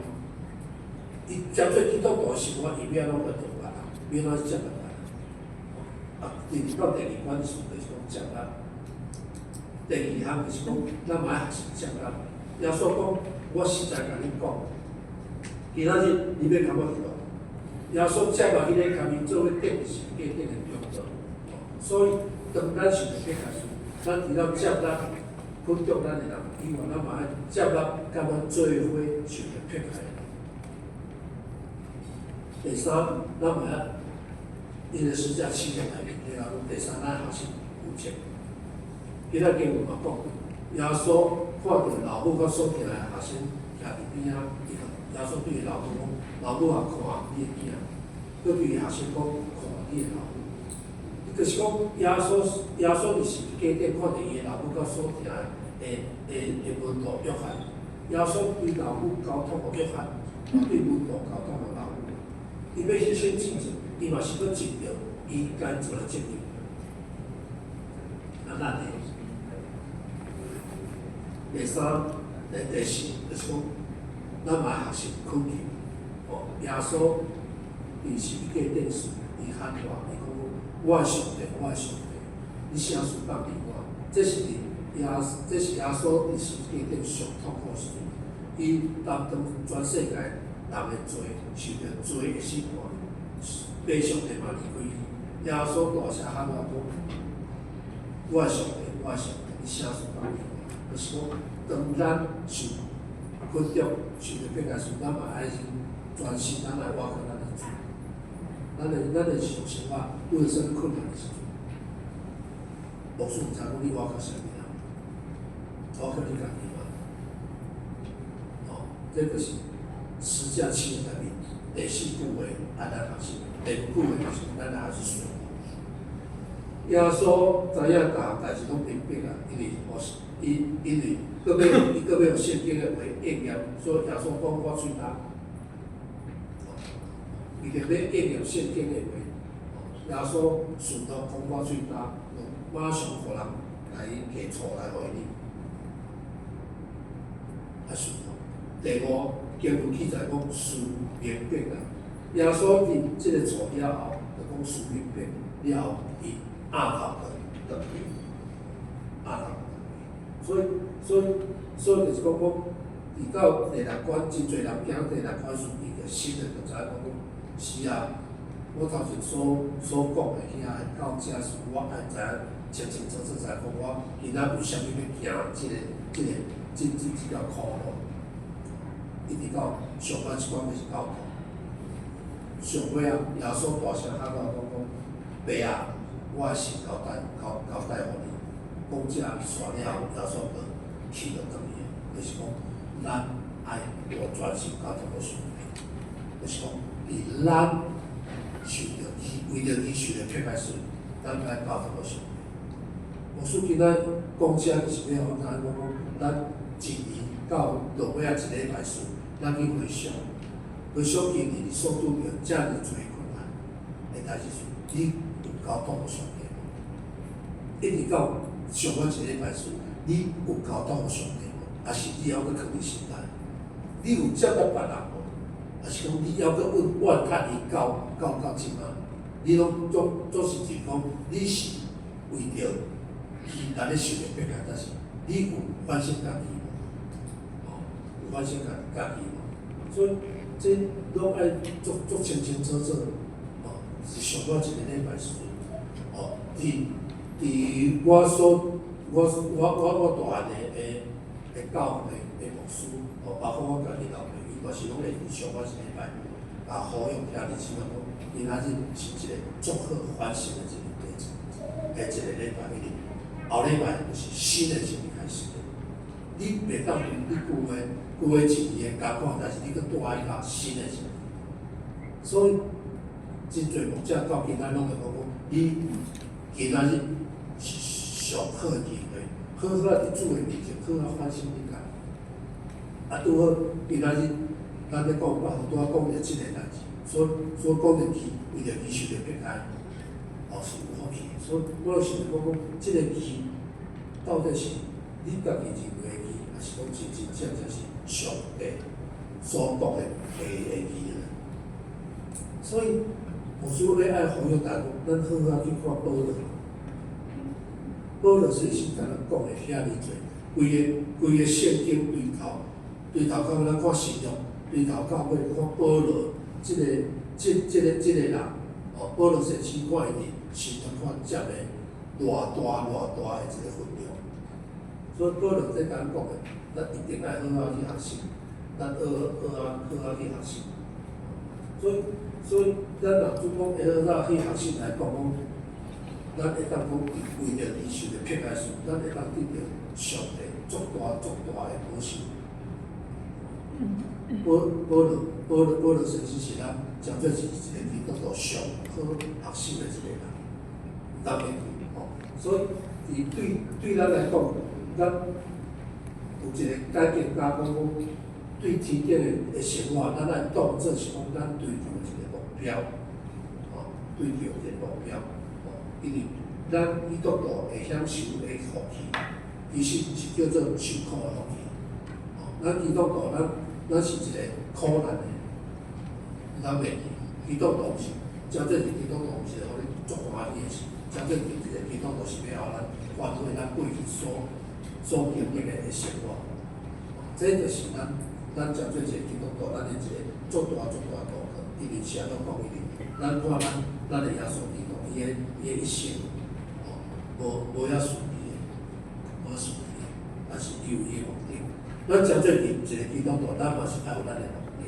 伊接做基督徒的生活，伊要怎原谅别人，要怎接纳别人。到第二关的时候，就是讲接纳。第二项就是讲，咱嘛爱学习接纳。耶稣讲，我实在甲恁讲，今仔日你要感觉到，耶稣接纳迄个甲伊做伙顶的是价顶的用途。所以，当咱想着撇开事，咱除了接纳肯定咱的人以外，咱嘛爱接纳甲咱做伙想着撇开。第三，咱嘛爱因个十架7年内面，然后第三，咱学习有节。今仔经文嘛讲，耶稣看到老母甲所听的学生徛伫边仔，耶稣对伊老母讲：“老母啊，看你的囝。”佮对伊学生讲：“看你的老母。”就是讲，耶稣伫十字架顶看到伊的老母甲所听的门徒约翰，耶稣对老母交通互约翰，对门徒交通互老母。伊要牺牲自己，伊嘛是要尽着伊该做的责任。咱的第三、第四就是讲，咱嘛学习恳求。耶稣伫十字架顶时，伊喊话，伊讲：“我的上帝，我的上帝，你啥事放伫我？”这是耶稣伫十字架顶上痛苦时，伊担当全世界人的罪，受着罪的审判，爬上帝嘛离开伊。耶稣大声喊话讲：“我的上帝，我的上帝，你啥事放伫我？”就是讲，当咱受困着、受着撇开时，咱嘛爱专心，咱来挖开咱的罪。咱的生活遇到啥物困难的时阵，牧师毋知讲你挖开啥物啊？挖开你家己嘛。这就是十架7年内面第4句话爱咱学习，第5句话就是咱来学习顺服。耶稣知影各项代志拢明白啊，因为伊搁要用圣经的话应验，所以耶稣讲我嘴答。伊就要应验圣经的话，耶稣顺道讲我嘴答，马上互人来下错来互伊，啊顺道。第5，经文记载讲事明白啊。耶稣伫即个错了后，就讲事明白了后，伊压头就回，压头。所以就是讲，伫到第6关，真侪人行第6关时，伊就心里就知影讲，是啊，我头前所讲的遐到遮时，我爱知影清清楚楚知影讲，我今仔为虾米要行即条苦路。一直到上班一关就是到头，上尾啊，耶稣大声喊到讲：“爸啊，我的心交代互你。”讲这线了后，耶稣就去了转去，就是讲咱爱我专心交托互上帝，就是讲伫咱受着为着伊受着撇开事，咱爱交托互上帝。牧师今仔讲这就是要咱讲咱一年到落尾啊1礼拜时。咱去回想今年所拄着遮尔多困难的代志时，你有交托互上帝无？一直到上尾1礼拜时，你有交托互上帝无？还是你还阁藏伫心内？你有接纳别人无？还是讲你还阁怨叹伊到即马？你拢总是就是讲，你是为着伊来咧受着撇开，但是你有反省家己无？有反省家己。所以，这拢爱做清清楚楚，是上尾1个礼拜时，伫我大汉的教会的牧师，包括我家己老爸，伊嘛是拢会上尾1礼拜，呼吁兄弟姊妹讲，今仔日是一个综合反省的一个日子。一个礼拜一定，后礼拜就是新的一年开始。你袂当你旧的一年加看，但是你搁带一个新的一年。所以，真侪牧者到今仔拢会讲讲，你今仔日上好的机会，好好伫主的面前，好好反省你家。啊，拄好今仔日，咱咧讲8号拄好讲着即个代志，所讲着期，为着期受着平安，是有福气。所以我想讲讲，即个期到底是你家己认为的期，还是讲真正是上帝所讲的期呢？所以，有时候咧爱呼吁大家，咱好好去看保罗。保罗是敢若讲的遐尼侪，规个圣经对头到咱看信仰，对头到尾看保罗，即个人，保罗先生看伊伫信仰看占的偌大的一个分量。所以保罗在甲咱讲的，咱一定爱好好去学习，咱好好去学习。所以，咱若主讲会好去学习来讲咱会当讲为着伊受着偏爱事，咱会当得到上帝足大的保守。保罗先生是咱真正是一个基督徒上好学习的一个人，当然所以对咱来讲，咱有一个改变加讲对天顶的生活，咱来当做是讲咱追求的一个目标，追求一个目标，因为咱基督徒会享受的福气，其实是叫做受苦的福气。咱基督徒，咱是一个苦难的，咱袂记，基督徒是，真正是基督徒是互你足欢喜的事，真正是一个基督徒是要互咱换回咱过去所经历的生活。这就是咱真正一个基督徒，咱的一个足大的道理。因为啥都讲伊哩，咱看咱的耶稣基督，伊的一生，无遐顺利，但是伊有伊的目的。咱真正一个基督徒，咱嘛是爱有咱的目的，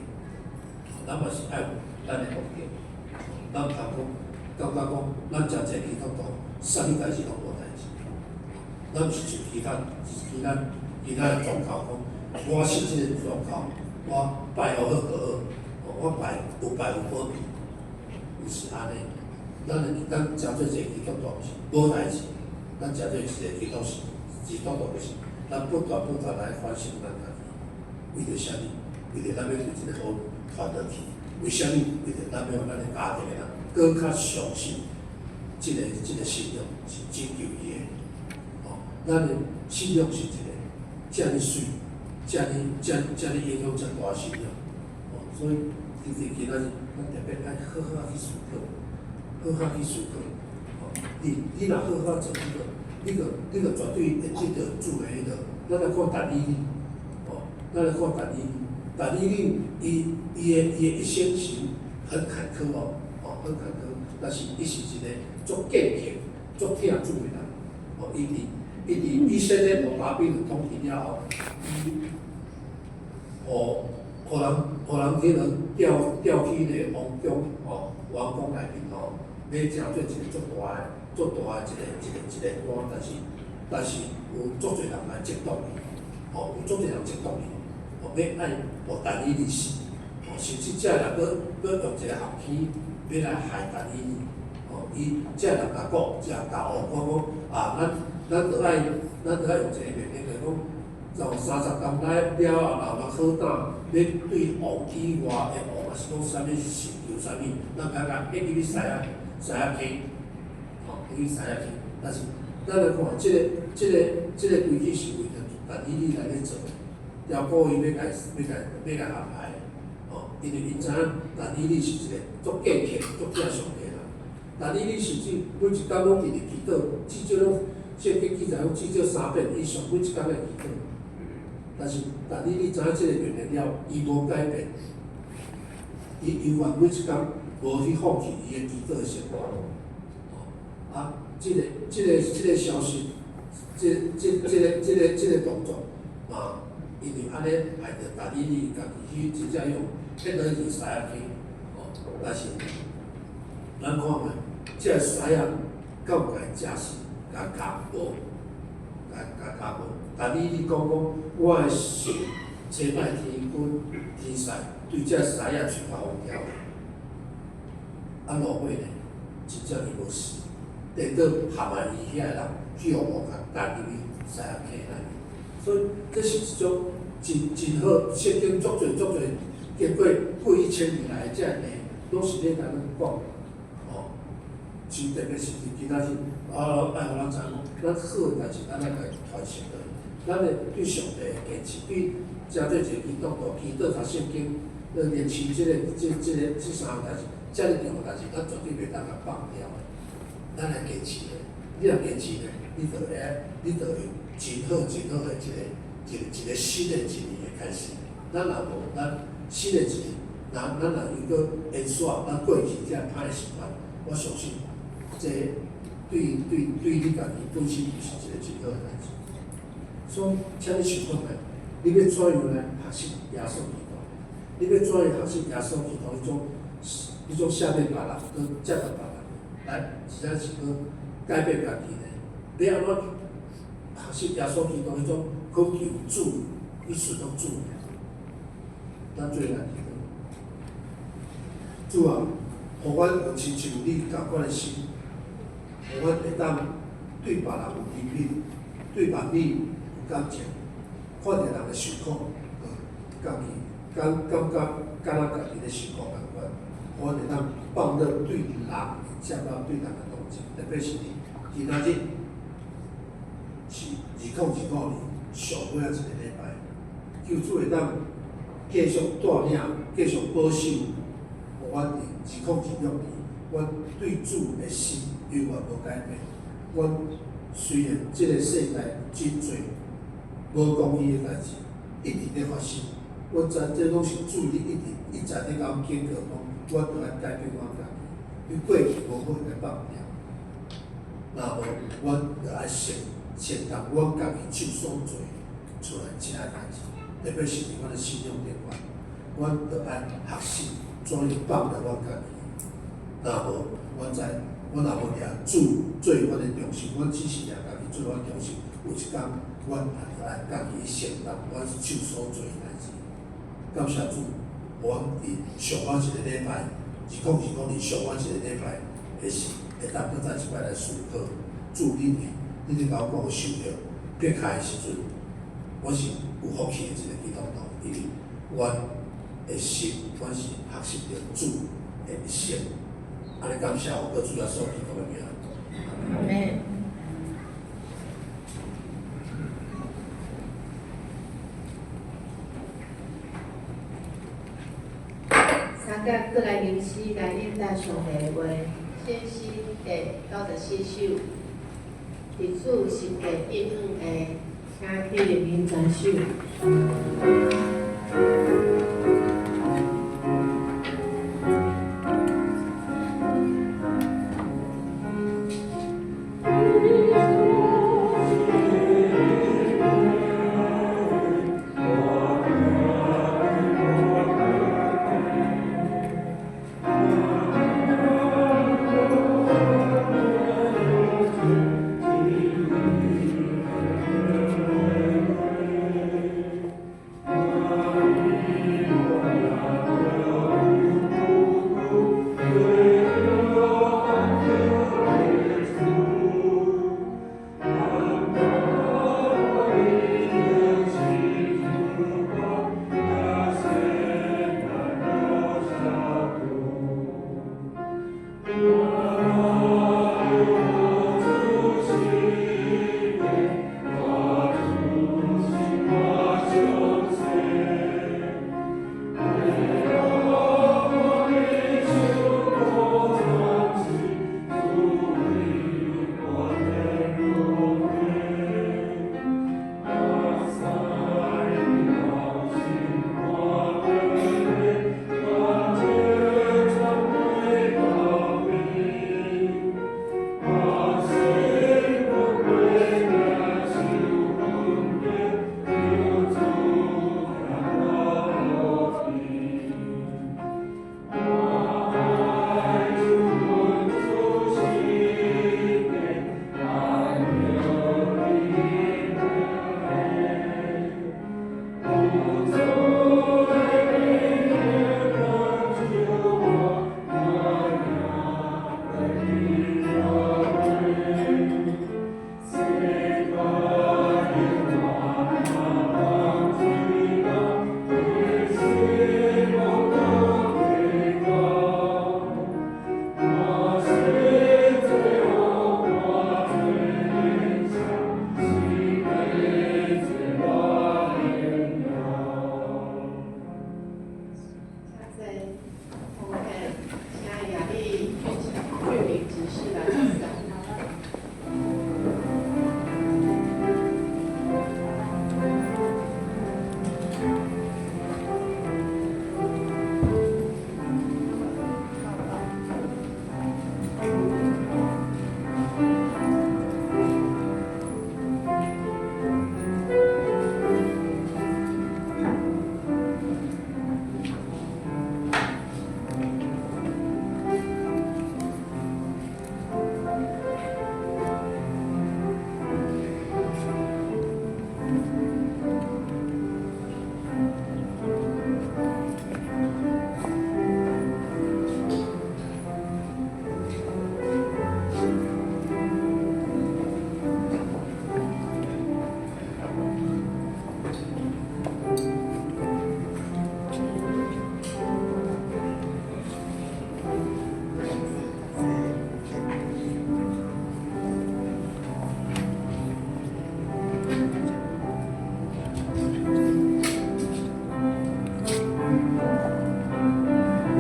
咱嘛是爱有咱的目的。咱毋通感觉讲，咱真正基督徒，啥物代志拢无代志。咱毋是像其他的宗教讲，我信即个宗教，我拜好就好，我拜有保庇，毋是安尼。咱真正一个基督徒是无代志，咱真正一个基督徒就是，咱不断来反省咱家己，为着啥物？为着咱要对一个好传落去，为啥物？为着咱要咱的家庭的人更较相信，即个信仰是拯救伊的。咱的信仰是一个遮尔水，遮尔影响遮大的信仰。所以今仔日，咱特别爱好好去思考，你若好好做你个绝对会得到主的迄个。咱来看但以理，咱来看但以理，伊的一生是很坎坷很坎坷，但是伊是一个足坚强、足听主的人，伊生咧无巴比伦统治了后，互人去调去咧王宫内面要成做一个足大的一个官，但是有足侪人来嫉妒伊，有足侪人嫉妒伊，要爱互但以理死，甚至遮人搁用一个学天要来害但以理，伊遮人甲讲，咱着爱用一个原理，就讲30天了后，人好胆要对王体外的王，也是讲啥物成就啥物，咱甲去使啊去，去使啊去。但是咱来看，即个规矩是为着但以理来咧做，要故意要甲安排的，因为因知影但以理是一个足坚强、足疼上帝的人。但以理甚至每一工拢伫咧祈祷，至少拢圣经记载讲至少3遍以上，每一工咧祈祷。但以理知影即个原理了，伊无改变，伊永远每一工无去放弃伊的祈祷的生活。即个消息，即个动作，因为安尼害着但以理家己去真正用骗人去使啊去，但是咱看卖，即个使啊到甲伊食死，甲咬无，咬无。但你讲我的想找歹天君天使，对这狮仔去跑掉，落尾呢，真正伊无死，等到含埋伊遐人去互我甲带入去狮仔坑内面，所以这是一种真好，圣经足侪经过过去千年来的这个，拢是咧甲咱讲，真特别是其他是爱互人知影，咱好的代志，咱爱家己传承落去。咱的对上帝的坚持，对真做一个基督徒，祈祷读圣经，练习这三项代志，遮尔重要代志，咱绝对袂当甲放掉的。咱来坚持的，你若坚持的，你就有真好的一个新的一年的开始。咱若无咱新的一年，咱若有个延续咱过去遮歹的习惯，我相信这对你家己本身就是一个真好的代志。所以，请你想看卖，你要怎样来学习耶稣基督？你要怎样学习耶稣基督？迄种下面别人，跟接纳别人，来，实在是去改变家己呢。你安怎学习耶稣基督？迄种渴求主，伊顺从主，咱最难记得。主啊，互阮有亲像你共款的心，互阮会当对别人有怜悯，对别人感情，看到人的受苦，感觉敢若家己咧受苦共款，我会当放热对人，想到对人的同情，特别是今仔日是2025年上尾一个礼拜，求主会当继续带领，继续保守，互阮伫2026年，阮对主的心永远无改变。阮虽然即个世界真侪无公义的代志一直咧发生，阮知这拢是主你一直咧甲阮警告讲，阮着来改变阮家己，你过去无好来放掉。若无，阮着爱承担阮家己手所做出来遮代志，特别是伫阮的信用顶悬，阮着爱学习怎样放掉阮家己。若无，阮若无掠主做阮的中心，阮只是掠家己做阮中心，有一天，阮也着爱家己承担阮手所做的代志。感谢主，我伫上晚一个礼拜，2025年上晚一个礼拜，会当搁再一摆来思考。主你咧甲我讲受着撇开的时阵，我是有福气的一个基督徒，因为阮的心，阮是学习着主的一生。安尼感谢我搁主耶稣基督的名。阿门。三甲过来吟诗来念答上帝的话，先诗第94首，题主是第1的，请起立吟全首。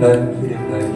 咱起立来听。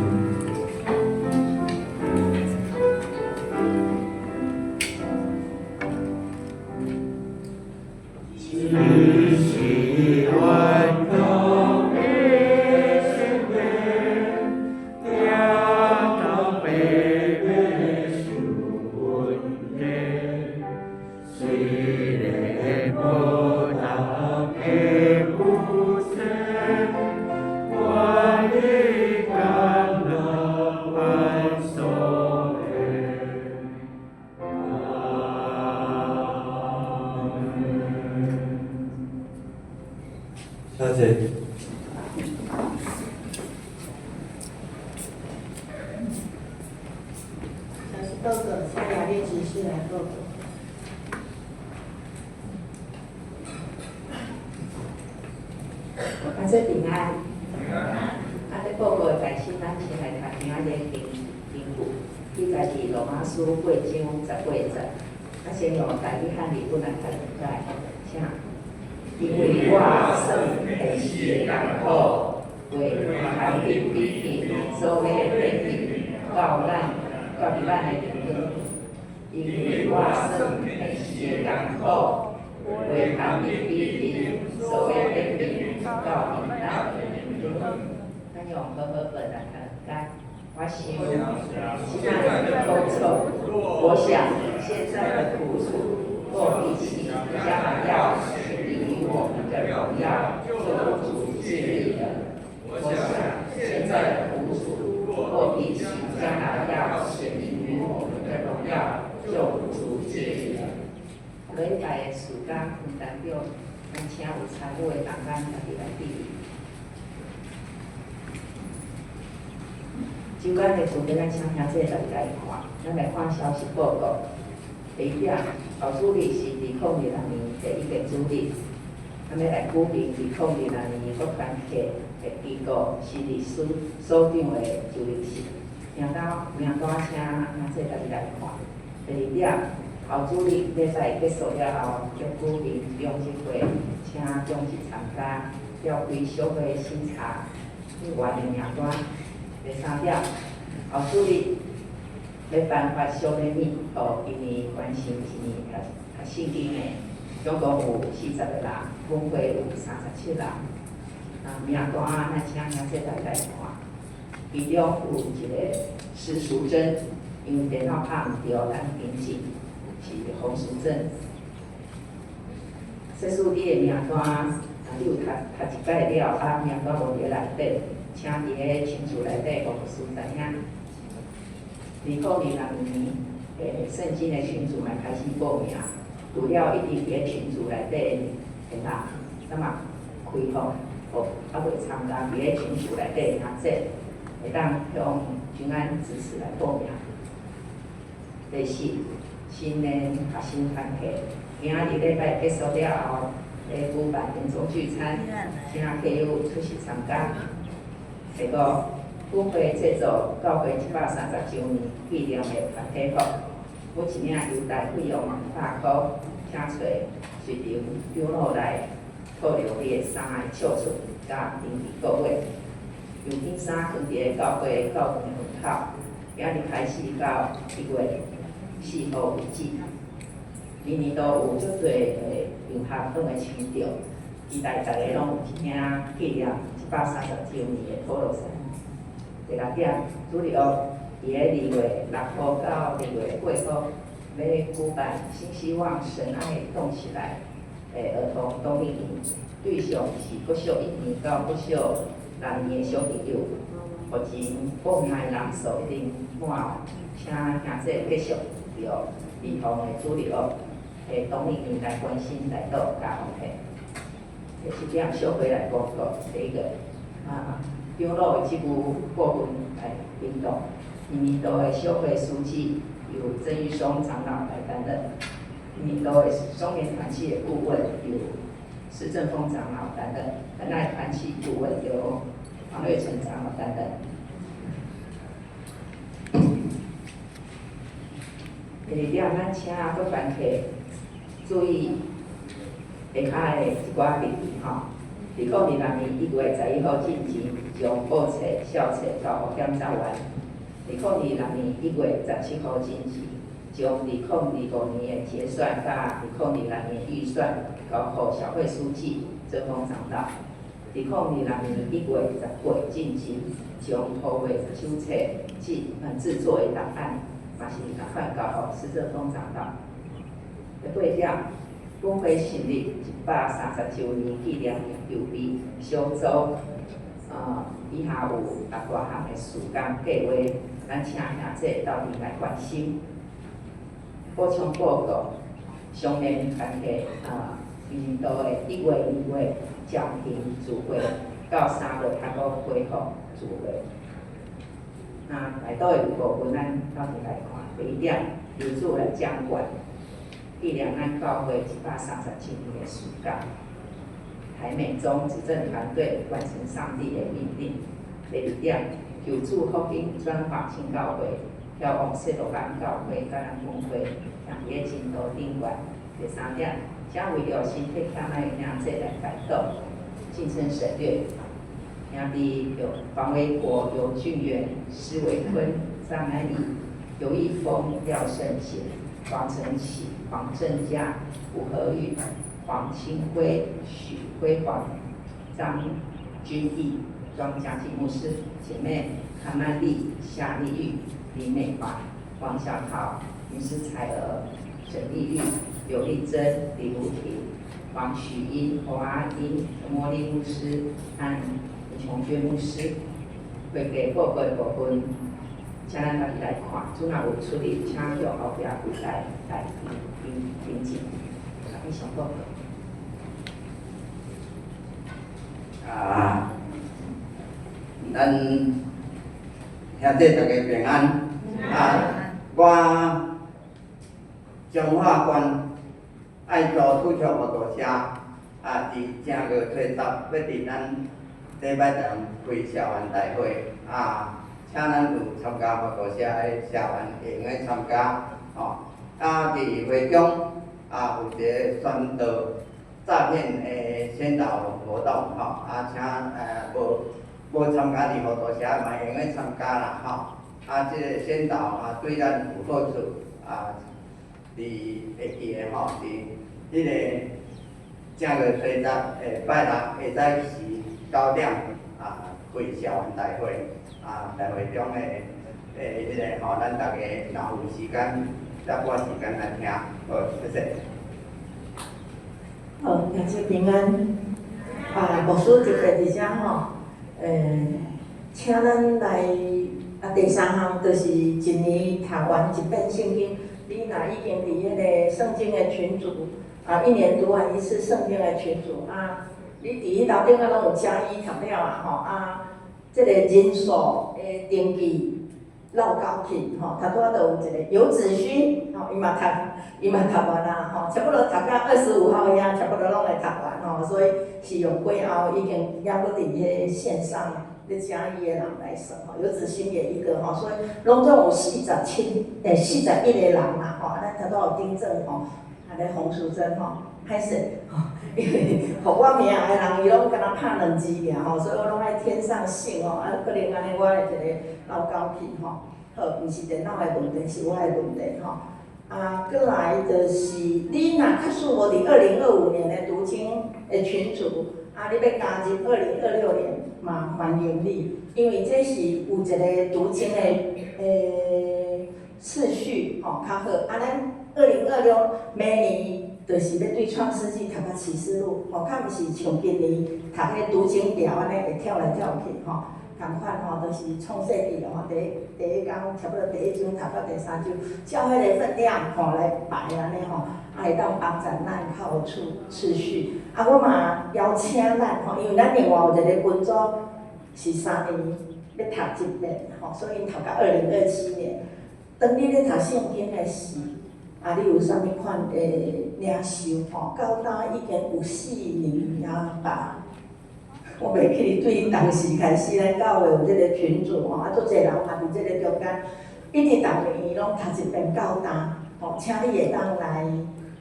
谢谢。小时豆豆，下雅列指示来豆豆。啊，这平安。啊，这报告的代志，咱先来读平安的经句。伊家己罗马书8章18节，啊，先用台语汉语本来读来，请。因为我算很是艰苦，为含义比起所谓的天命到咱的灵魂。因为我算很是艰苦，为含义比起所谓的天命到咱的灵魂。咱用和合本来看，我想，其他的都错。我想现在的苦楚，若比起将来要使你我们的荣耀，就不足置疑了。我想现在的苦楚，若比起将来要使你与我们的荣耀，就不足置疑了。礼拜的时间分担表，咱请有参与的同工家己来比喻。今晚的主题咱请听这个来看，咱来看消息报告。第一点，后主日是2020年第一个主日，咱要来举行2020年国团契的机构是历史所长的就任式。名单请这家己来看。第二点，后主日礼拜结束了后，要举行中职会，请中职参加，要开小会审查外的名单。第三点，后主日要颁发小礼物，予今年完成一年读圣经的，总共有40个人，分会有37人。名单咱请这大家看，其中有一个施淑珍，因为电脑拍毋着，咱评审是洪淑珍。说书你的名单，你有读一摆了，啊名单无伫内底。请伫个群组内底牧师知影。2020年圣经的群组来开始报名，除了一定伫个群组内底的人，那么开放，未参加伫个群组内底的人会当向平安指示来报名。第四，新年学生团契，今仔日礼拜结束了后，来举办年终聚餐，请客友出席参加。第五，本会制作教会130周年纪念的团体服，每一领邮袋费用100块，请找随场长老来套留你的衫的尺寸，甲登记购买。邮件衫放伫个教会教堂的门口，今日开始到1月4号为止。年年都有足多游学转来抢着，期待大家拢有一领纪念130周年的普罗山。第六点，主日学伫个2月6号到2月8号，要举办新希望神爱动起来儿童冬令营，对象是国小1年到国小6年的小朋友。目前报名的人数已经满，请兄姐继续着儿童的主日学冬令营来关心来到教会。第7点，小回来报告第一个长老的职务部分来领导，年年度的小会书记由曾玉松长老来担任，年年度的双联团契的顾问由施正峰长老担任，本来团契顾问由黄瑞成长老担任。第二点，咱请各团体注意下骹的一寡日期吼。2020年1月11号进行从报册、校册交予检察员。2006年1月17号进行，将2025年的结算甲2026年预算交予小会书记追封长道。2026年1月10月进行，将2月17册制作的档案，嘛是同款交予施正丰长道。8点，本会成立130周年纪念邮币小组，以下有大项的事工计划，咱请兄姐斗阵来关心。补充报告，上面团体年度的1月、2月暂停聚会，到3月才阁恢复聚会。内底的部分，咱斗阵来看。第一点，由主来掌管。纪念咱教会137年的事工，台美中执政团队完成上帝的命令。第二点，求助福音转化新教会，眺望西罗港教会、甲咱本会，向伫进度顶管。第三点，将为了身体欠歹的兄弟来改动，晋升省略。兄弟有方维国、尤俊元、施维坤、张安义、尤义峰、廖胜贤、黄晨启、黄正佳、吴和玉、黄清辉、许辉煌、张君毅、庄家琪牧师姐妹韩曼丽、夏丽玉、李美华、王小桃、于思彩儿、沈丽玉、刘丽珍、李如婷、王许英、侯阿英、陈茉莉牧师和李琼娟牧师，会给报告的部分，请咱家己来看，主若有处理，请向后壁柜台来评审。以上报告。咱兄弟大家平安。我彰化县爱做土桥摩托车，伫正月初10要伫咱礼拜堂开社员大会，请咱有参加摩托车的社员会用来参加，伫会中有一个宣导诈骗的宣导活动，请无参加伫摩托车嘛会用来参加啦，即个宣导对咱有好处，伫会记的伫迄个正月初10拜六下早时9点开社员大会，大会中的迄个咱大家若有时间，再拨时间来听，好，谢谢。好，感谢平安。牧师就在伫遮请咱来第三项就是一年读完一遍圣经。你若已经伫迄个圣经的群组，1年读完一次圣经的群组你伫迄头顶拢有加一读了这个人数的登记绕高去头拄仔就有一个游子勋伊嘛读完啦差不多读到25号遐，差不多拢会读完所以是用过后已经也搁伫迄线上咧加一个人来算游子勋也一个所以拢总有41个人啦咱头拄有订正安尼洪淑珍歹势因为互我名的人伊拢敢若拍2字尔所以我拢爱添上姓可能安尼我会一个绕高去好，毋是电脑的问题，是我的问题过来就是你若确实无伫2025年的读经的群组你要加入2026年嘛欢迎你，因为这是有一个读经的次序较好咱2026明年就是要对创世纪读到启示录较毋是像今年读迄读经表安尼会跳来跳去同款就是创世纪第一讲差不多第1章读到第3章，照迄个分量来排安尼会当帮助咱较有次序。我嘛邀请咱因为咱另外有一个群组是3年要读1遍所以读到2027年。当你咧读圣经的时，你有啥物款的领受到呾已经有4年吧。我袂记对当时开始，咱教会有即个群组足侪人嘛伫即个中间，一直逐年伊拢读1遍到呾请你会当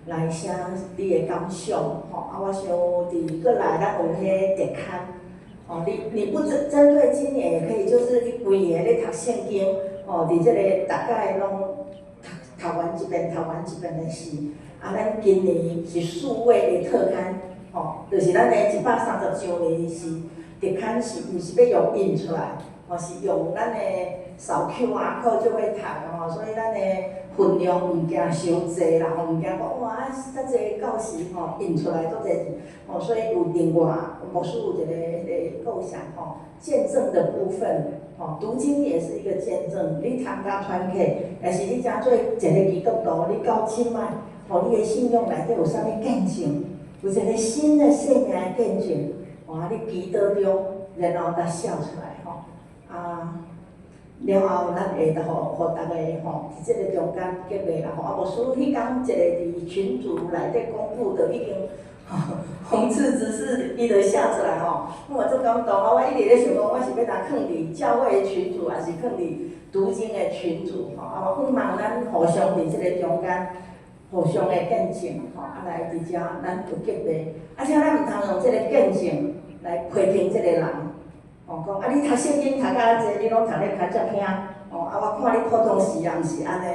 来写你的感想我想伫过来咱有迄个特刊哦，你不针对今年也可以，就是你规个咧读圣经，哦，伫这个大概拢读完一遍的是，啊，咱今年是数位的特刊，哦，就是咱的130周年是特刊是，毋是要用印出来，哦，是用咱的扫 QR code 就会读哦，所以咱的分量毋惊伤济啦，吼，毋惊讲哇，遮济到时吼印出来都济字，哦，所以有另外牧师有一个构想吼，见证的部分，吼，读经也是一个见证，你参加团契，但是你正做一个基督徒，你到即摆，吼，你的信仰内底有啥物见证？有一个新的生命的见证，哇，你祈祷中，然后才笑出来吼，啊。了后，咱会互大家吼，伫即个中间结尾啦吼，啊，无师迄天一个伫群组内底公布的已经红字指示伊就写出来吼，我足感动啊！我一直咧想讲，我是要呾放伫教会的群组，还是放伫读经的群组吼？啊，我希望咱互相伫即个中间互相的见证吼，啊来伫遮咱有结尾，而且咱毋通用即个见证来批评即个人。哦，讲啊，你读圣经读甲遮济，你拢读咧较遮听，哦，啊，我看你普通时人是安尼，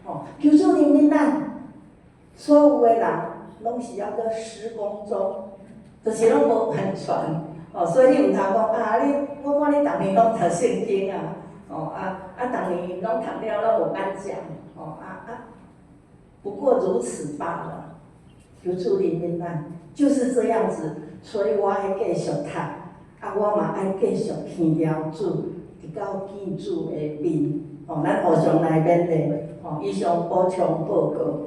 哦，求主怜悯咱，所有的人拢是要搁施工中，就是拢无完全，哦，所以你毋通讲啊，我看你逐年拢读圣经啊，哦逐年拢读了拢有颁奖，哦不过如此罢了，求主怜悯咱，就是这样子，所以我爱继续读。啊，我嘛爱继续听了主，直到见主的面，吼，咱互相来勉励，吼，以上补充报告。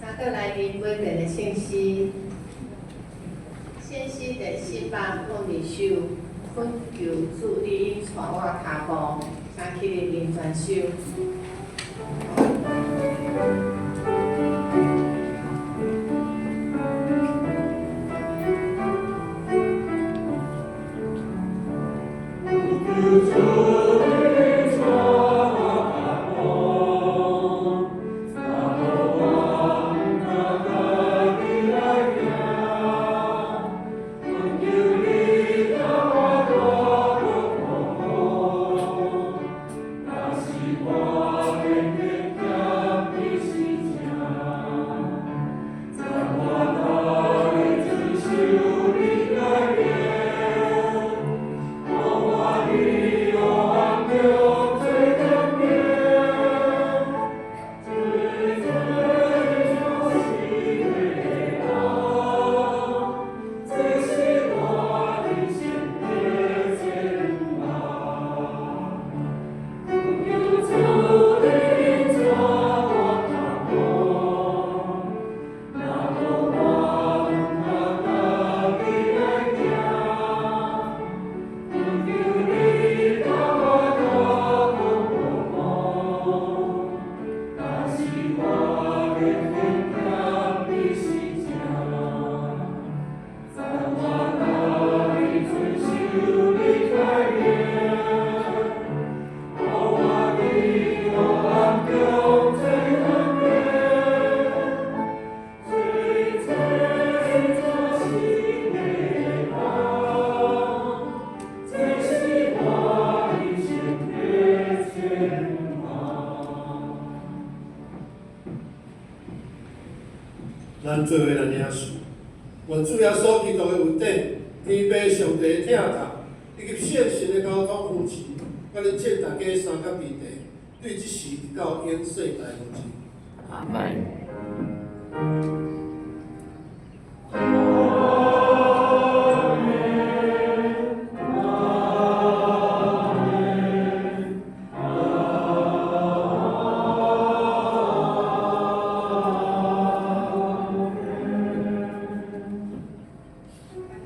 三个来宾每遍的信息，信息第462首，恳求主你引带我脚步，请起立领全首。咱做伙来领受，愿主耶稣基督的恩典、天父上帝的疼爱，以及圣神的交通扶持，甲恁这大家三甲地地，对即时直到永世代无尽。阿门。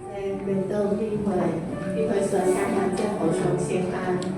在回到聚会所相关这互相相安。